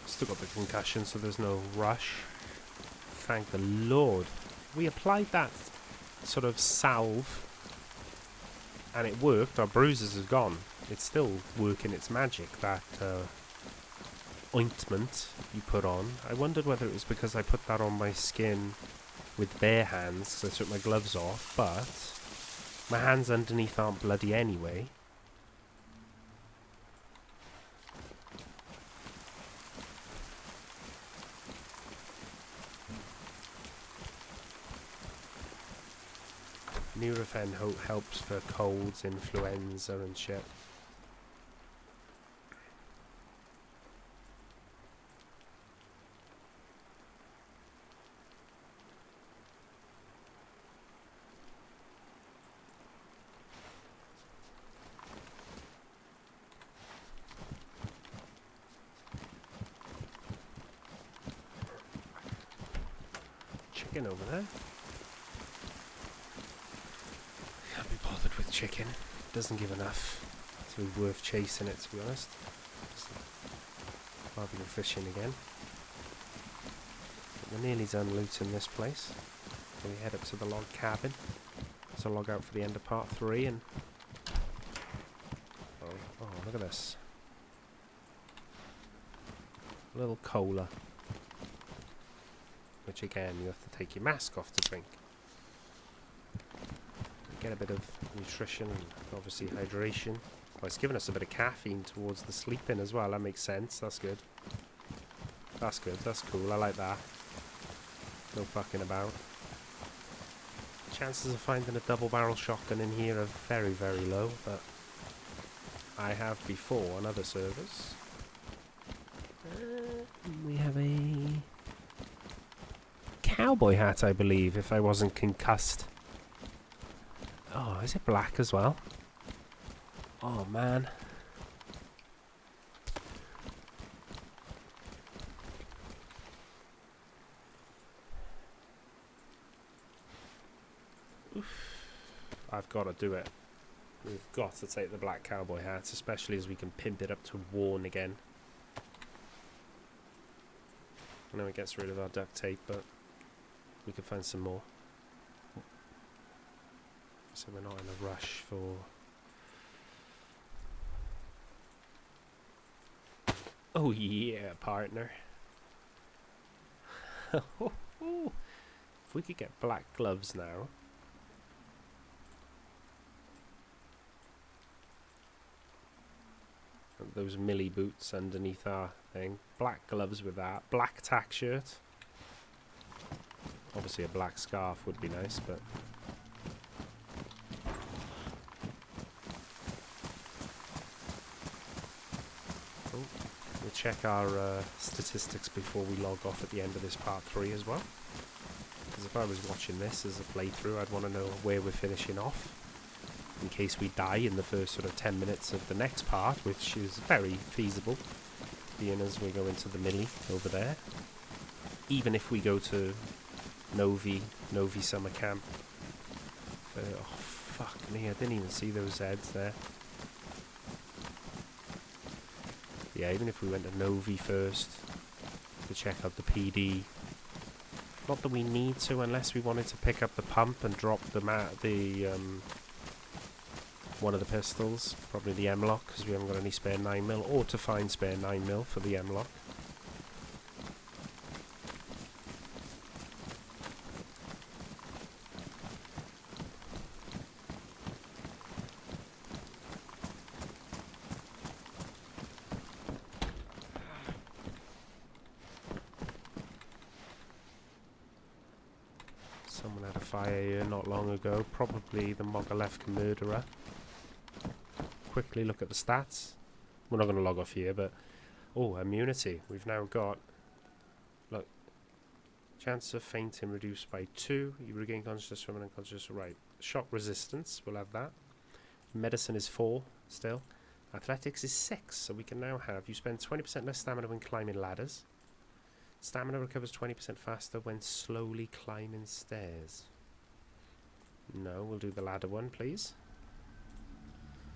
Still got the concussion, so there's no rush. Thank the Lord. We applied that sort of salve and it worked. Our bruises are gone. It's still working its magic, that ointment you put on. I wondered whether it was because I put that on my skin with bare hands, so I took my gloves off, but my hands underneath aren't bloody anyway. Nurofen helps for colds, influenza and shit. Chicken over there. Can't be bothered with chicken. Doesn't give enough to be worth chasing it, to be honest. Barbecue fishing again. But we're nearly done looting this place. So we head up to the log cabin to log out for the end of part 3 and... Oh, look at this. A little cola. Which again, you have to take your mask off to drink. Get a bit of nutrition and obviously hydration. Well, it's giving us a bit of caffeine towards the sleeping as well. That makes sense. That's good. That's good. That's cool. I like that. No fucking about. Chances of finding a double barrel shotgun in here are very, very low, but I have before on other servers. We have a cowboy hat, I believe, if I wasn't concussed. Oh, is it black as well? Oh, man. Oof. I've got to do it. We've got to take the black cowboy hat, especially as we can pimp it up to worn again. I know it gets rid of our duct tape, but we could find some more. So we're not in a rush for... Oh yeah, partner. If we could get black gloves now. Those Millie boots underneath our thing. Black gloves with that. Black tack shirt. Obviously a black scarf would be nice, but... Oh, we'll check our statistics before we log off at the end of this part 3 as well. Because if I was watching this as a playthrough, I'd want to know where we're finishing off. In case we die in the first sort of 10 minutes of the next part, which is very feasible, being as we go into the Millie over there. Even if we go to Novi Summer Camp. Oh, fuck me, I didn't even see those Zeds there. Yeah, even if we went to Novi first to check out the PD. Not that we need to, unless we wanted to pick up the pump and drop the one of the pistols, probably the M-lock, because we haven't got any spare 9mm, or to find spare 9mm for the M-lock. Someone had a fire here not long ago, probably the Mogalefka murderer. Quickly look at the stats. We're not going to log off here, but... Oh, immunity. We've now got... Look. Chance of fainting reduced by 2. You regain consciousness from an unconscious... Right. Shock resistance. We'll have that. Medicine is 4 still. Athletics is 6. So we can now have... You spend 20% less stamina when climbing ladders. Stamina recovers 20% faster when slowly climbing stairs. No, we'll do the ladder one, please.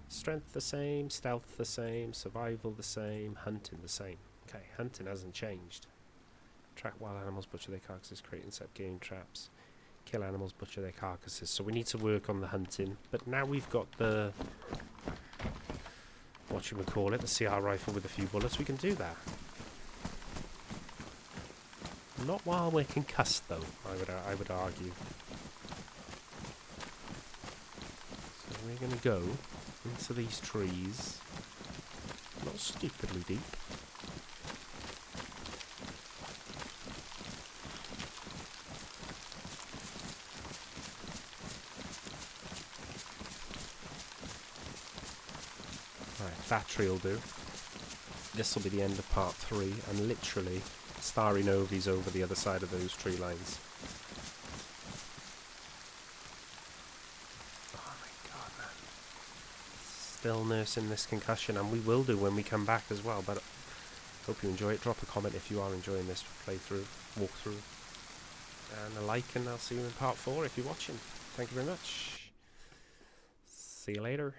Strength the same, stealth the same, survival the same, hunting the same. Okay, hunting hasn't changed. Track wild animals, butcher their carcasses, create and set game traps. Kill animals, butcher their carcasses. So we need to work on the hunting. But now we've got the... What should we call it? The CR rifle with a few bullets. We can do that. Not while we're concussed, though, I would argue. So we're going to go into these trees, not stupidly deep. Right, that tree will do. This will be the end of part 3, and literally Starry Novi's over the other side of those tree lines. Still nursing this concussion, and we will do when we come back as well, but hope you enjoy it. Drop a comment if you are enjoying this playthrough, walkthrough, and a like, and I'll see you in part 4 if you're watching. Thank you very much. See you later.